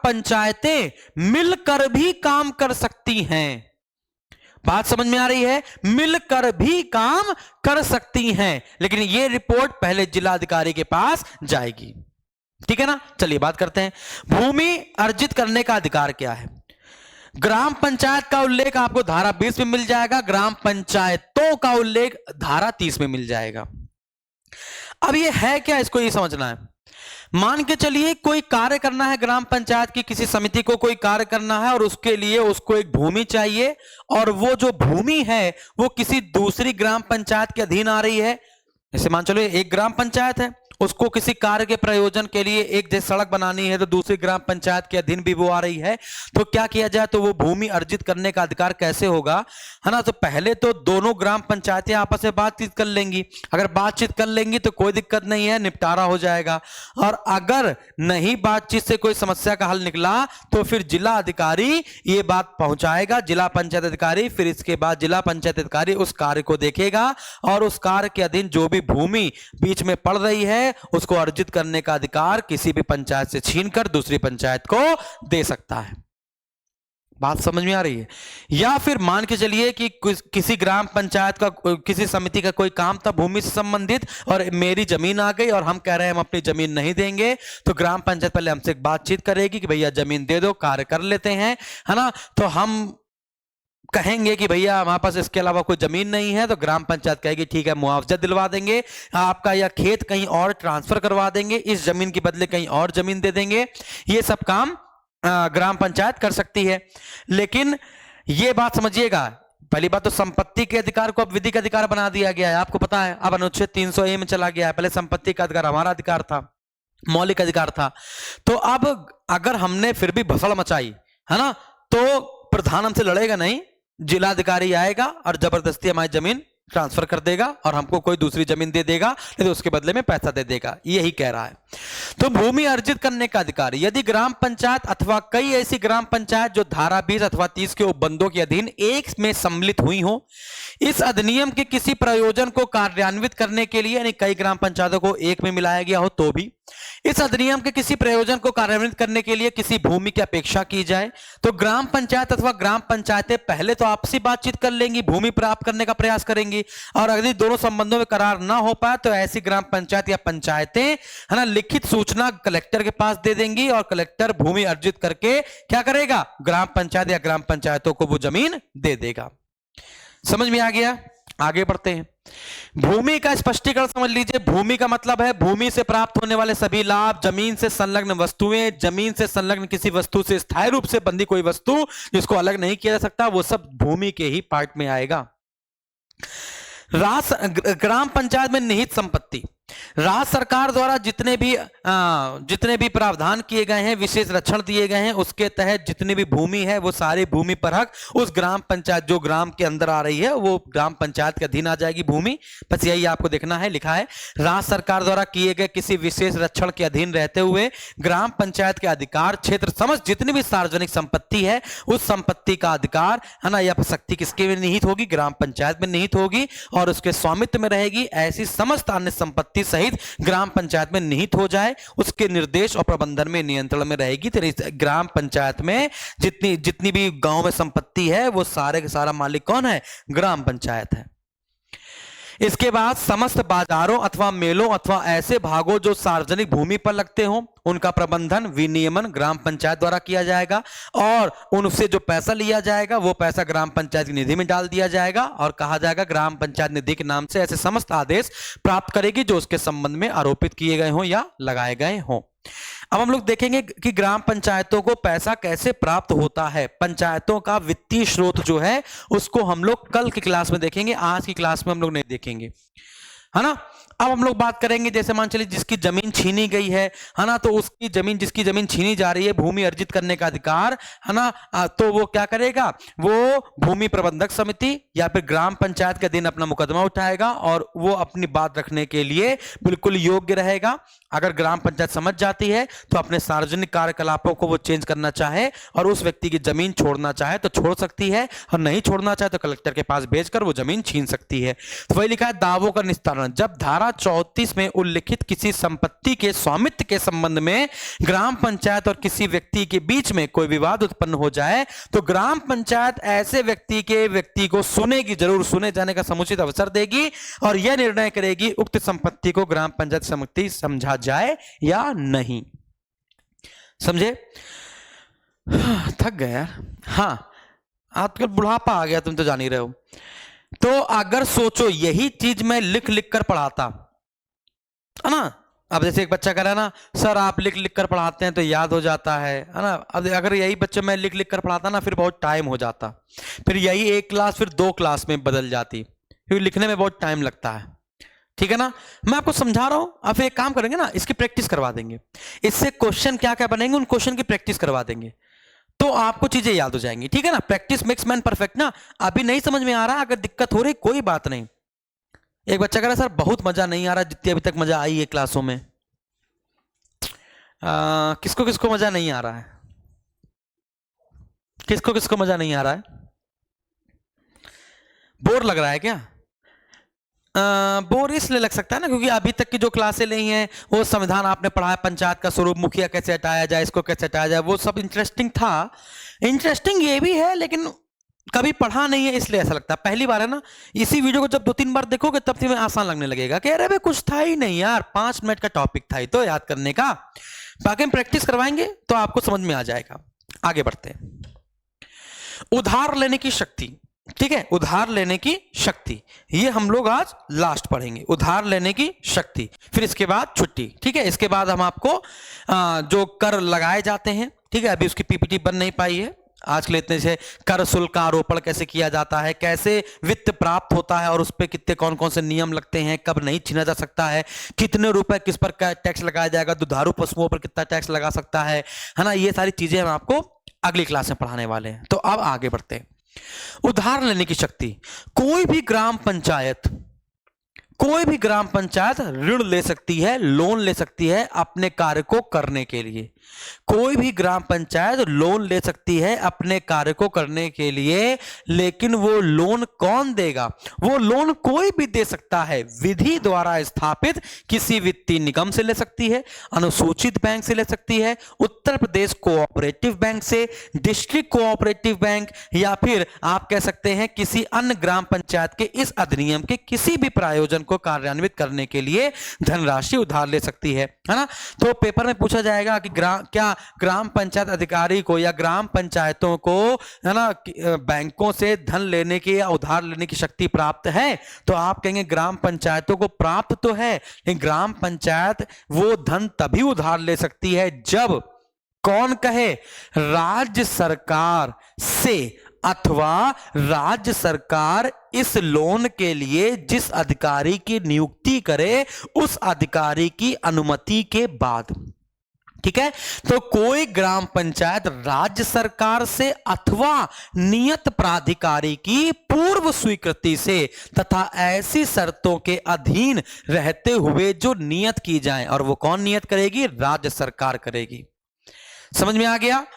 पंचायतें मिलकर भी काम कर सकती हैं। बात समझ में आ रही है? मिलकर भी काम कर सकती हैं, लेकिन यह रिपोर्ट पहले जिलाधिकारी के पास जाएगी। ठीक है ना? चलिए बात करते हैं, भूमि अर्जित करने का अधिकार क्या है। ग्राम पंचायत का उल्लेख आपको धारा 20 में मिल जाएगा, ग्राम पंचायतों का उल्लेख धारा 30 में मिल जाएगा। अब ये है क्या, इसको ये समझना है। मान के चलिए कोई कार्य करना है, ग्राम पंचायत की किसी समिति को कोई कार्य करना है और उसके लिए उसको एक भूमि चाहिए, और वो जो भूमि है वो किसी दूसरी ग्राम पंचायत के अधीन आ रही है। जैसे मान चलो एक ग्राम पंचायत है, उसको किसी कार्य के प्रयोजन के लिए एक जैसे सड़क बनानी है, तो दूसरी ग्राम पंचायत के अधीन भी वो आ रही है, तो क्या किया जाए, तो वो भूमि अर्जित करने का अधिकार कैसे होगा, है ना? तो पहले तो दोनों ग्राम पंचायतें आपस में बातचीत कर लेंगी। अगर बातचीत कर लेंगी तो कोई दिक्कत नहीं है, निपटारा हो जाएगा। और अगर नहीं बातचीत से कोई समस्या का हल निकला तो फिर जिला अधिकारी ये बात पहुंचाएगा, जिला पंचायत अधिकारी, फिर इसके बाद जिला पंचायत अधिकारी उस कार्य को देखेगा और उस कार्य के अधीन जो भी भूमि बीच में पड़ रही है उसको अर्जित करने का अधिकार किसी भी पंचायत से छीनकर दूसरी पंचायत को दे सकता है। बात समझ में आ रही है? या फिर मान के चलिए कि किसी ग्राम पंचायत का, किसी समिति का कोई काम था भूमि से संबंधित, और मेरी जमीन आ गई और हम कह रहे हैं हम अपनी जमीन नहीं देंगे, तो ग्राम पंचायत पहले हमसे बातचीत करेगी कि भैया जमीन दे दो, कार्य कर लेते हैं, है ना? तो हम कहेंगे कि भैया हमारे पास इसके अलावा कोई जमीन नहीं है, तो ग्राम पंचायत कहेगी ठीक है मुआवजा दिलवा देंगे आपका, या खेत कहीं और ट्रांसफर करवा देंगे, इस जमीन के बदले कहीं और जमीन दे देंगे। ये सब काम ग्राम पंचायत कर सकती है। लेकिन ये बात समझिएगा, पहली बात तो संपत्ति के अधिकार को अब विधिक अधिकार बना दिया गया है, आपको पता है, अब अनुच्छेद 300A में चला गया है। पहले संपत्ति का अधिकार हमारा अधिकार था, मौलिक अधिकार था। तो अब अगर हमने फिर भी भसड़ मचाई, है ना, तो प्रधान हमसे लड़ेगा नहीं, जिलाधिकारी आएगा और जबरदस्ती हमारी जमीन ट्रांसफर कर देगा और हमको कोई दूसरी जमीन दे देगा, नहीं तो उसके बदले में पैसा दे देगा, यही कह रहा है। तो भूमि अर्जित करने का अधिकार यदि ग्राम पंचायत अथवा कई ऐसी ग्राम पंचायत जो धारा 20 अथवा 30 के उपबंधों के अधीन एक में सम्मिलित हुई हो, इस अधिनियम के किसी प्रयोजन को कार्यान्वित करने के लिए, यानी कई ग्राम पंचायतों को एक में मिलाया गया हो तो भी, इस अधिनियम के किसी प्रयोजन को कार्यान्वित करने के लिए किसी भूमि की अपेक्षा की जाए, तो ग्राम पंचायत अथवा ग्राम पंचायतें पहले तो आपसी बातचीत कर लेंगी, भूमि प्राप्त करने का प्रयास करेंगी, और अगर दोनों संबंधों में करार ना हो पाए तो ऐसी ग्राम पंचायत या पंचायतें, है ना, लिखित सूचना कलेक्टर के पास दे देंगी और कलेक्टर भूमि अर्जित करके क्या करेगा, ग्राम पंचायत या ग्राम पंचायतों को वो जमीन दे देगा। समझ में आ गया? आगे बढ़ते हैं। भूमि का स्पष्टीकरण समझ लीजिए। भूमि का मतलब है भूमि से प्राप्त होने वाले सभी लाभ, जमीन से संलग्न वस्तुएं, जमीन से संलग्न किसी वस्तु से स्थायी रूप से बंधी कोई वस्तु जिसको अलग नहीं किया जा सकता, वो सब भूमि के ही पार्ट में आएगा। ग्राम पंचायत में निहित संपत्ति, राज्य सरकार द्वारा जितने भी प्रावधान किए गए हैं, विशेष रक्षण दिए गए हैं, उसके तहत जितनी भी भूमि है वो सारी भूमि पर हक उस ग्राम पंचायत जो ग्राम के अंदर आ रही है वो ग्राम पंचायत के अधीन आ जाएगी भूमि। बस यही आपको देखना है, लिखा है राज्य सरकार द्वारा किए गए किसी विशेष रक्षण के अधीन रहते हुए ग्राम पंचायत के अधिकार क्षेत्र समझ जितनी भी सार्वजनिक संपत्ति है उस संपत्ति का अधिकार, है ना, या शक्ति किसके में निहित होगी, ग्राम पंचायत में निहित होगी और उसके स्वामित्व में रहेगी। ऐसी समस्त अन्य संपत्ति सहित ग्राम पंचायत में निहित हो जाए, उसके निर्देश और प्रबंधन में, नियंत्रण में रहेगी। तेरी ग्राम पंचायत में जितनी भी गांव में संपत्ति है वो सारे का सारा मालिक कौन है, ग्राम पंचायत है। इसके बाद समस्त बाजारों अथवा मेलों अथवा ऐसे भागों जो सार्वजनिक भूमि पर लगते हों उनका प्रबंधन, विनियमन ग्राम पंचायत द्वारा किया जाएगा और उनसे जो पैसा लिया जाएगा वो पैसा ग्राम पंचायत की निधि में डाल दिया जाएगा और कहा जाएगा ग्राम पंचायत निधि के नाम से ऐसे समस्त आदेश प्राप्त करेगी जो उसके संबंध में आरोपित किए गए हों या लगाए गए हों। अब हम लोग देखेंगे कि ग्राम पंचायतों को पैसा कैसे प्राप्त होता है, पंचायतों का वित्तीय स्रोत जो है उसको हम लोग कल की क्लास में देखेंगे, आज की क्लास में हम लोग नहीं देखेंगे, है ना। अब हम लोग बात करेंगे, जैसे मान चलिए जिसकी जमीन छीनी गई है ना, तो उसकी जमीन, जिसकी जमीन छीनी जा रही है, भूमि अर्जित करने का अधिकार, है ना, तो वो क्या करेगा, वो भूमि प्रबंधक समिति या फिर ग्राम पंचायत के दिन अपना मुकदमा उठाएगा और वो अपनी बात रखने के लिए बिल्कुल योग्य रहेगा। अगर ग्राम पंचायत समझ जाती है तो अपने सार्वजनिक कार्यकलापों को वो चेंज करना चाहे और उस व्यक्ति की जमीन छोड़ना चाहे तो छोड़ सकती है, और नहीं छोड़ना चाहे तो कलेक्टर के पास भेजकर वो जमीन छीन सकती है। तो वही लिखा है, दावों का निस्तारण। जब धारा 34 में उल्लिखित किसी संपत्ति के स्वामित्व के संबंध में ग्राम पंचायत और किसी व्यक्ति के बीच में कोई विवाद उत्पन्न हो जाए तो ग्राम पंचायत ऐसे व्यक्ति को सुनेगी, जरूर सुने जाने का समुचित अवसर देगी और यह निर्णय करेगी उक्त संपत्ति को ग्राम पंचायत समिति समझा जाए या नहीं। समझे? थक गए यार। हाँ, आजकल बुढ़ापा आ गया, तुम तो जान ही रहे हो। तो अगर सोचो यही चीज मैं लिख लिख कर पढ़ाता, है ना, अब जैसे एक बच्चा कह रहा है ना, सर आप लिख लिख कर पढ़ाते हैं तो याद हो जाता है ना। अब अगर यही बच्चे मैं लिख लिख कर पढ़ाता ना, फिर बहुत टाइम हो जाता, फिर यही एक क्लास फिर 2 क्लास में बदल जाती, फिर लिखने में बहुत टाइम लगता है। ठीक है ना, मैं आपको समझा रहा हूं। अब फिर एक काम करेंगे ना, इसकी प्रैक्टिस करवा देंगे, इससे क्वेश्चन क्या क्या बनेंगे उन क्वेश्चन की प्रैक्टिस करवा देंगे तो आपको चीजें याद हो जाएंगी। ठीक है ना, प्रैक्टिस मेक्स मैन परफेक्ट ना। अभी नहीं समझ में आ रहा, अगर दिक्कत हो रही कोई बात नहीं। एक बच्चा कह रहा सर बहुत मजा नहीं आ रहा जितनी अभी तक मजा आई है क्लासों में। किसको किसको मजा नहीं आ रहा है? किसको किसको मजा नहीं आ रहा है? बोर लग रहा है क्या? बोर इसलिए लग सकता है ना क्योंकि अभी तक की जो क्लासें ली हैं वो संविधान आपने पढ़ा है, पंचायत का स्वरूप, मुखिया कैसे हटाया जाए, इसको कैसे हटाया जाए, वो सब इंटरेस्टिंग था। इंटरेस्टिंग ये भी है लेकिन कभी पढ़ा नहीं है इसलिए ऐसा लगता है। पहली बार है ना, इसी वीडियो को जब 2-3 बार देखोगे तब तुम्हें आसान लगने लगेगा कि अरे भाई कुछ था ही नहीं यार, 5 मिनट का टॉपिक था ही तो याद करने का। बाकी हम प्रैक्टिस करवाएंगे तो आपको समझ में आ जाएगा। आगे बढ़ते हैं। उधार लेने की शक्ति। ठीक है, उधार लेने की शक्ति, ये हम लोग आज लास्ट पढ़ेंगे, उधार लेने की शक्ति। फिर इसके बाद छुट्टी। ठीक है, इसके बाद हम आपको जो कर लगाए जाते हैं, ठीक है, अभी उसकी पीपीटी बन नहीं पाई है, आज के लिए इतने से कर शुल्क का आरोपण कैसे किया जाता है, कैसे वित्त प्राप्त होता है और उस पर कितने कौन कौन से नियम लगते हैं, कब नहीं छीना जा सकता है, कितने रुपए किस पर टैक्स लगाया जाएगा, दुधारू पशुओं पर कितना टैक्स लगा सकता है ना, ये सारी चीजें हम आपको अगली क्लास में पढ़ाने वाले हैं। तो अब आगे बढ़ते हैं। उधार लेने की शक्ति। कोई भी ग्राम पंचायत ऋण ले सकती है, लोन ले सकती है अपने कार्य को करने के लिए। कोई भी ग्राम पंचायत लोन ले सकती है अपने कार्य को करने के लिए, लेकिन वो लोन कौन देगा? वो लोन कोई भी दे सकता है, विधि द्वारा स्थापित किसी वित्तीय निगम से ले सकती है, अनुसूचित बैंक से ले सकती है, उत्तर प्रदेश कोऑपरेटिव बैंक से, डिस्ट्रिक्ट कोऑपरेटिव बैंक, या फिर आप कह सकते हैं किसी अन्य ग्राम पंचायत के इस अधिनियम के किसी भी प्रायोजन को कार्यान्वित करने के लिए धनराशि उधार ले सकती है ना। तो पेपर में पूछा जाएगा कि क्या ग्राम पंचायत अधिकारी को या ग्राम पंचायतों को, है ना, बैंकों से धन लेने की या उधार लेने की शक्ति प्राप्त है? तो आप कहेंगे ग्राम पंचायतों को प्राप्त तो है, लेकिन ग्राम पंचायत वो धन तभी उधार ले सकती है जब कौन कहे? राज्य सरकार से, अथवा राज्य सरकार इस लोन के लिए जिस अधिकारी की नियुक्ति करे उस अधिकारी की अनुमति के बाद। ठीक है, तो कोई ग्राम पंचायत राज्य सरकार से अथवा नियत प्राधिकारी की पूर्व स्वीकृति से तथा ऐसी शर्तों के अधीन रहते हुए जो नियत की जाए, और वो कौन नियत करेगी? राज्य सरकार करेगी। समझ में आ गया?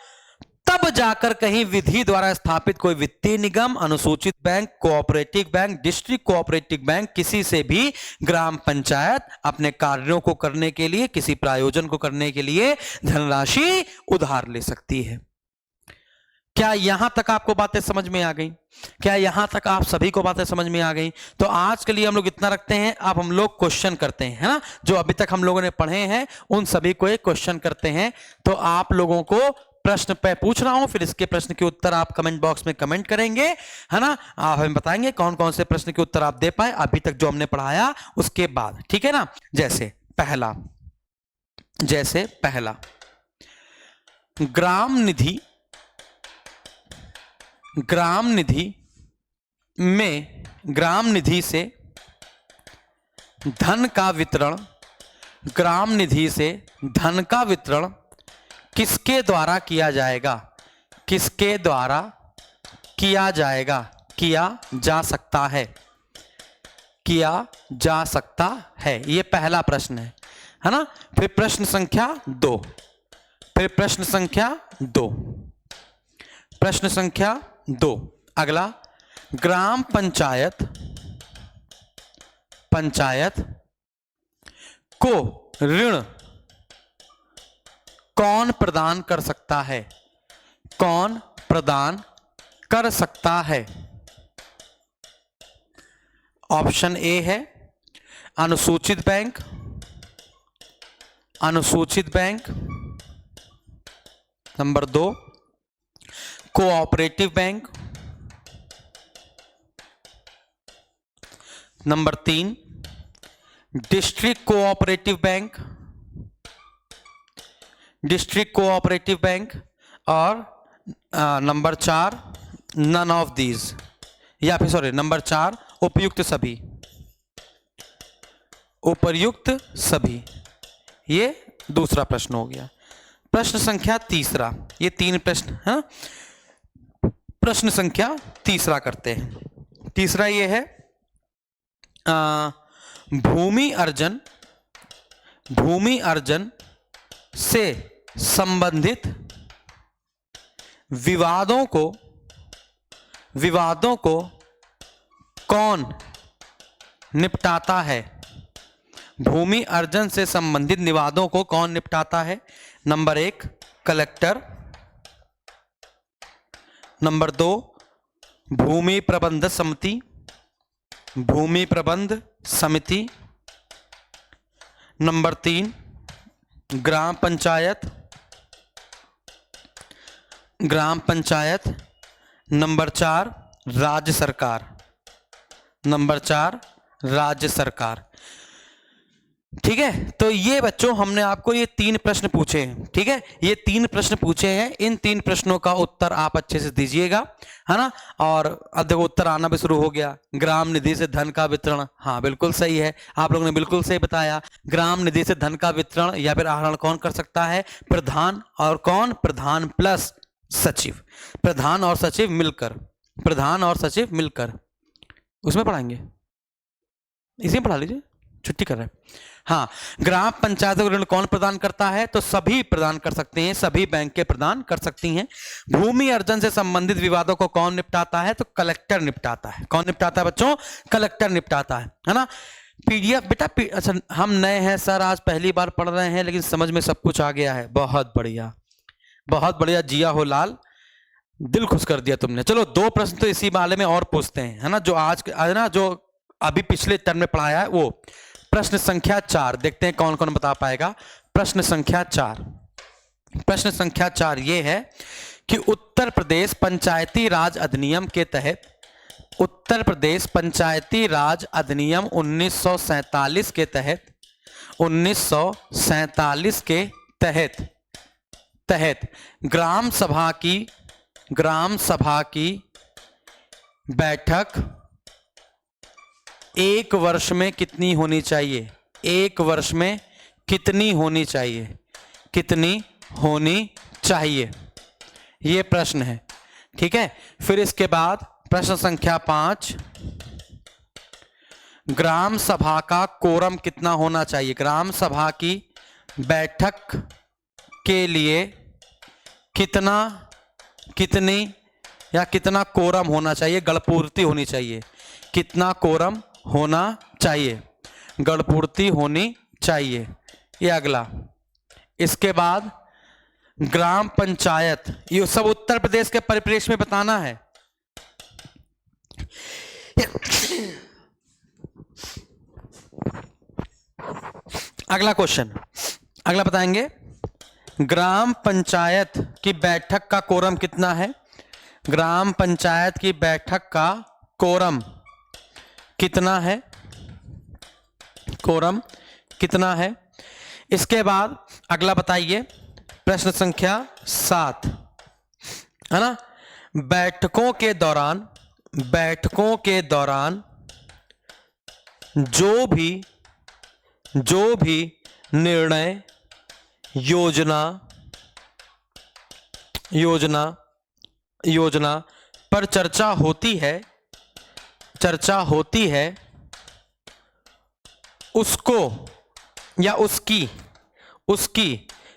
तब जाकर कहीं विधि द्वारा स्थापित कोई वित्तीय निगम, अनुसूचित bank, cooperative bank, district cooperative bank, किसी से भी ग्राम पंचायत अपने कार्यों को करने के लिए, किसी प्रायोजन को करने के लिए धनराशि उधार ले सकती है। क्या यहां तक आपको बातें समझ में आ गई? क्या यहां तक आप सभी को बातें समझ में आ गई? तो आज के लिए हम लोग इतना रखते हैं। अब हम लोग क्वेश्चन करते हैं, है ना, जो अभी तक हम लोगों ने पढ़े हैं उन सभी को एक क्वेश्चन करते हैं। तो आप लोगों को प्रश्न पे पूछ रहा हूं, फिर इसके प्रश्न के उत्तर आप कमेंट बॉक्स में कमेंट करेंगे, है ना। आप हमें बताएंगे कौन कौन से प्रश्न के उत्तर आप दे पाए अभी तक जो हमने पढ़ाया उसके बाद। ठीक है ना, जैसे पहला ग्राम निधि में ग्राम निधि से धन का वितरण किसके द्वारा किया जाएगा? किसके द्वारा किया जाएगा? किया जा सकता है। ये पहला प्रश्न है ना। फिर प्रश्न संख्या 2। प्रश्न संख्या 2 अगला, ग्राम पंचायत को ऋण कौन प्रदान कर सकता है? कौन प्रदान कर सकता है? ऑप्शन ए है अनुसूचित bank, number 2 cooperative bank, number 3 district cooperative bank और नंबर 4 नन ऑफ दीज, या फिर सॉरी नंबर 4 उपर्युक्त सभी। ये दूसरा प्रश्न हो गया। प्रश्न संख्या 3, ये 3 प्रश्न है। प्रश्न संख्या 3 करते हैं। तीसरा ये है भूमि अर्जन से संबंधित विवादों को कौन निपटाता है? भूमि अर्जन से संबंधित विवादों को कौन निपटाता है? नंबर 1 कलेक्टर, नंबर 2 भूमि प्रबंध समिति, नंबर 3 ग्राम पंचायत, नंबर 4 राज्य सरकार। ठीक है, तो ये बच्चों हमने आपको ये 3 प्रश्न पूछे हैं। ठीक है, ये 3 प्रश्न पूछे हैं। इन 3 प्रश्नों का उत्तर आप अच्छे से दीजिएगा, है ना। और अब देखो उत्तर आना भी शुरू हो गया। ग्राम निधि से धन का वितरण, हाँ बिल्कुल सही है, आप लोगों ने बिल्कुल सही बताया। ग्राम निधि से धन का वितरण या फिर आहरण कौन कर सकता है? प्रधान। और कौन? प्रधान प्लस सचिव, प्रधान और सचिव मिलकर। उसमें पढ़ाएंगे, इसी में पढ़ा लीजिए, छुट्टी कर रहे हैं। हाँ, ग्राम पंचायत को ऋण कौन प्रदान करता है? तो सभी प्रदान कर सकते हैं, सभी बैंकें प्रदान कर सकती हैं। भूमि अर्जन से संबंधित विवादों को कौन निपटाता है? तो कलेक्टर निपटाता है। कौन निपटाता है बच्चों? कलेक्टर निपटाता है ना। पीडीएफ बेटा अच्छा हम नए हैं सर, आज पहली बार पढ़ रहे हैं, लेकिन समझ में सब कुछ आ गया है। बहुत बढ़िया, जिया हो लाल, दिल खुश कर दिया तुमने। चलो 2 प्रश्न तो इसी बारे में और पूछते हैं, है ना, जो आज ना जो अभी पिछले टर्म में पढ़ाया है वो। प्रश्न संख्या 4 देखते हैं कौन कौन बता पाएगा। प्रश्न संख्या 4 ये है कि उत्तर प्रदेश पंचायती राज अधिनियम के तहत 1947 के तहत ग्राम सभा की बैठक 1 वर्ष में कितनी होनी चाहिए? 1 वर्ष में कितनी होनी चाहिए? ये प्रश्न है। ठीक है, फिर इसके बाद प्रश्न संख्या 5, ग्राम सभा का कोरम कितना होना चाहिए? ग्राम सभा की बैठक के लिए कितना कोरम होना चाहिए? गणपूर्ति होनी चाहिए। कितना कोरम होना चाहिए? गणपूर्ति होनी चाहिए। ये अगला। इसके बाद ग्राम पंचायत, ये सब उत्तर प्रदेश के परिप्रेक्ष्य में बताना है। अगला क्वेश्चन, अगला बताएंगे, ग्राम पंचायत की बैठक का कोरम कितना है? ग्राम पंचायत की बैठक का कोरम कितना है? इसके बाद अगला बताइए, प्रश्न संख्या 7 है ना। बैठकों के दौरान जो भी निर्णय योजना पर चर्चा होती है उसको या उसकी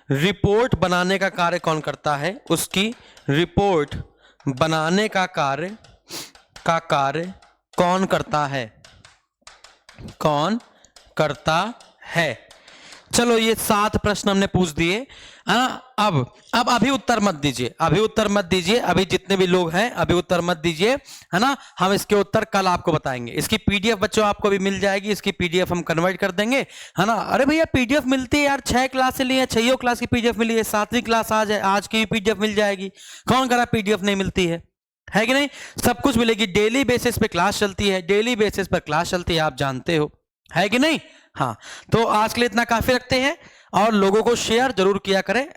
रिपोर्ट बनाने का कार्य कौन करता है? उसकी रिपोर्ट बनाने का कार्य कौन करता है? चलो ये 7 प्रश्न हमने पूछ दिए है ना। अब अभी उत्तर मत दीजिए, अभी जितने भी लोग हैं अभी उत्तर मत दीजिए है ना। हम इसके उत्तर कल आपको बताएंगे। इसकी पीडीएफ बच्चों आपको भी मिल जाएगी, इसकी पीडीएफ हम कन्वर्ट कर देंगे है ना। अरे भैया पीडीएफ मिलती है यार, 6 क्लास से ली है, 6 क्लास की पीडीएफ मिली है, 7वीं क्लास आज की पीडीएफ मिल जाएगी। कौन कह रहा पीडीएफ नहीं मिलती है कि नहीं? सब कुछ मिलेगी। डेली बेसिस पे क्लास चलती है, आप जानते हो, है कि नहीं? हाँ, तो आज के लिए इतना काफी रखते हैं और लोगों को शेयर जरूर किया करें।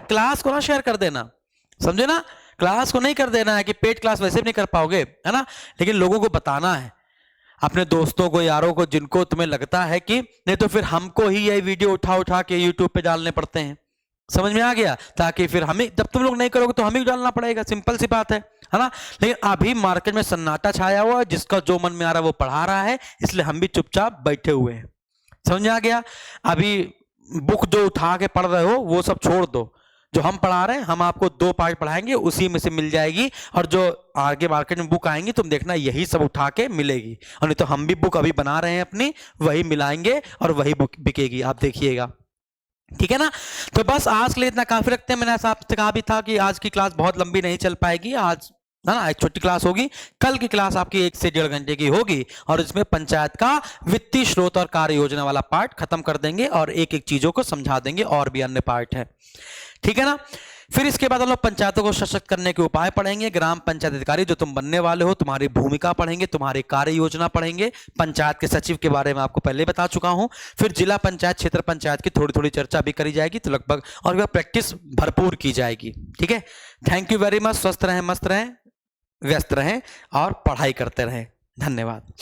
क्लास को ना शेयर कर देना, समझे ना। क्लास को नहीं कर देना है कि पेड क्लास वैसे भी नहीं कर पाओगे है ना, लेकिन लोगों को बताना है, अपने दोस्तों को, यारों को, जिनको तुम्हें लगता है कि नहीं तो फिर हमको ही ये वीडियो उठा के यूट्यूब पे डालने पड़ते हैं। समझ में आ गया? ताकि फिर हमें, जब तुम लोग नहीं करोगे तो हमें डालना पड़ेगा, सिंपल सी बात है ना। लेकिन अभी मार्केट में सन्नाटा छाया हुआ है, जिसका जो मन में आ रहा है वो पढ़ा रहा है, इसलिए हम भी चुपचाप बैठे हुए हैं। समझ में आ गया? अभी बुक जो उठा के पढ़ रहे हो वो सब छोड़ दो, जो हम पढ़ा रहे हैं हम आपको 2 पार्ट पढ़ाएंगे, उसी में से मिल जाएगी। और जो आगे मार्केट में बुक आएंगी तुम देखना यही सब उठा के मिलेगी, और नहीं तो हम भी बुक अभी बना रहे हैं अपनी, वही मिलाएंगे और वही बुक बिकेगी, आप देखिएगा, ठीक है ना। तो बस आज के लिए इतना काफी रखते हैं। मैंने ऐसा आपसे कहा भी था कि आज की क्लास बहुत लंबी नहीं चल पाएगी, आज है ना एक छोटी क्लास होगी। कल की क्लास आपकी 1 से 1.5 घंटे की होगी और इसमें पंचायत का वित्तीय स्रोत और कार्य योजना वाला पार्ट खत्म कर देंगे और एक एक चीजों को समझा देंगे, और भी अन्य पार्ट है, ठीक है ना। फिर इसके बाद हम लोग पंचायतों को सशक्त करने के उपाय पढ़ेंगे, ग्राम पंचायत अधिकारी जो तुम बनने वाले हो, तुम्हारी भूमिका पढ़ेंगे, तुम्हारी कार्य योजना पढ़ेंगे, पंचायत के सचिव के बारे में आपको पहले बता चुका हूं। फिर जिला पंचायत, क्षेत्र पंचायत की थोड़ी थोड़ी चर्चा भी करी जाएगी, तो लगभग, और वह प्रैक्टिस भरपूर की जाएगी, ठीक है। Thank you very much. स्वस्थ रहें, मस्त रहें, व्यस्त रहें और पढ़ाई करते रहें। धन्यवाद।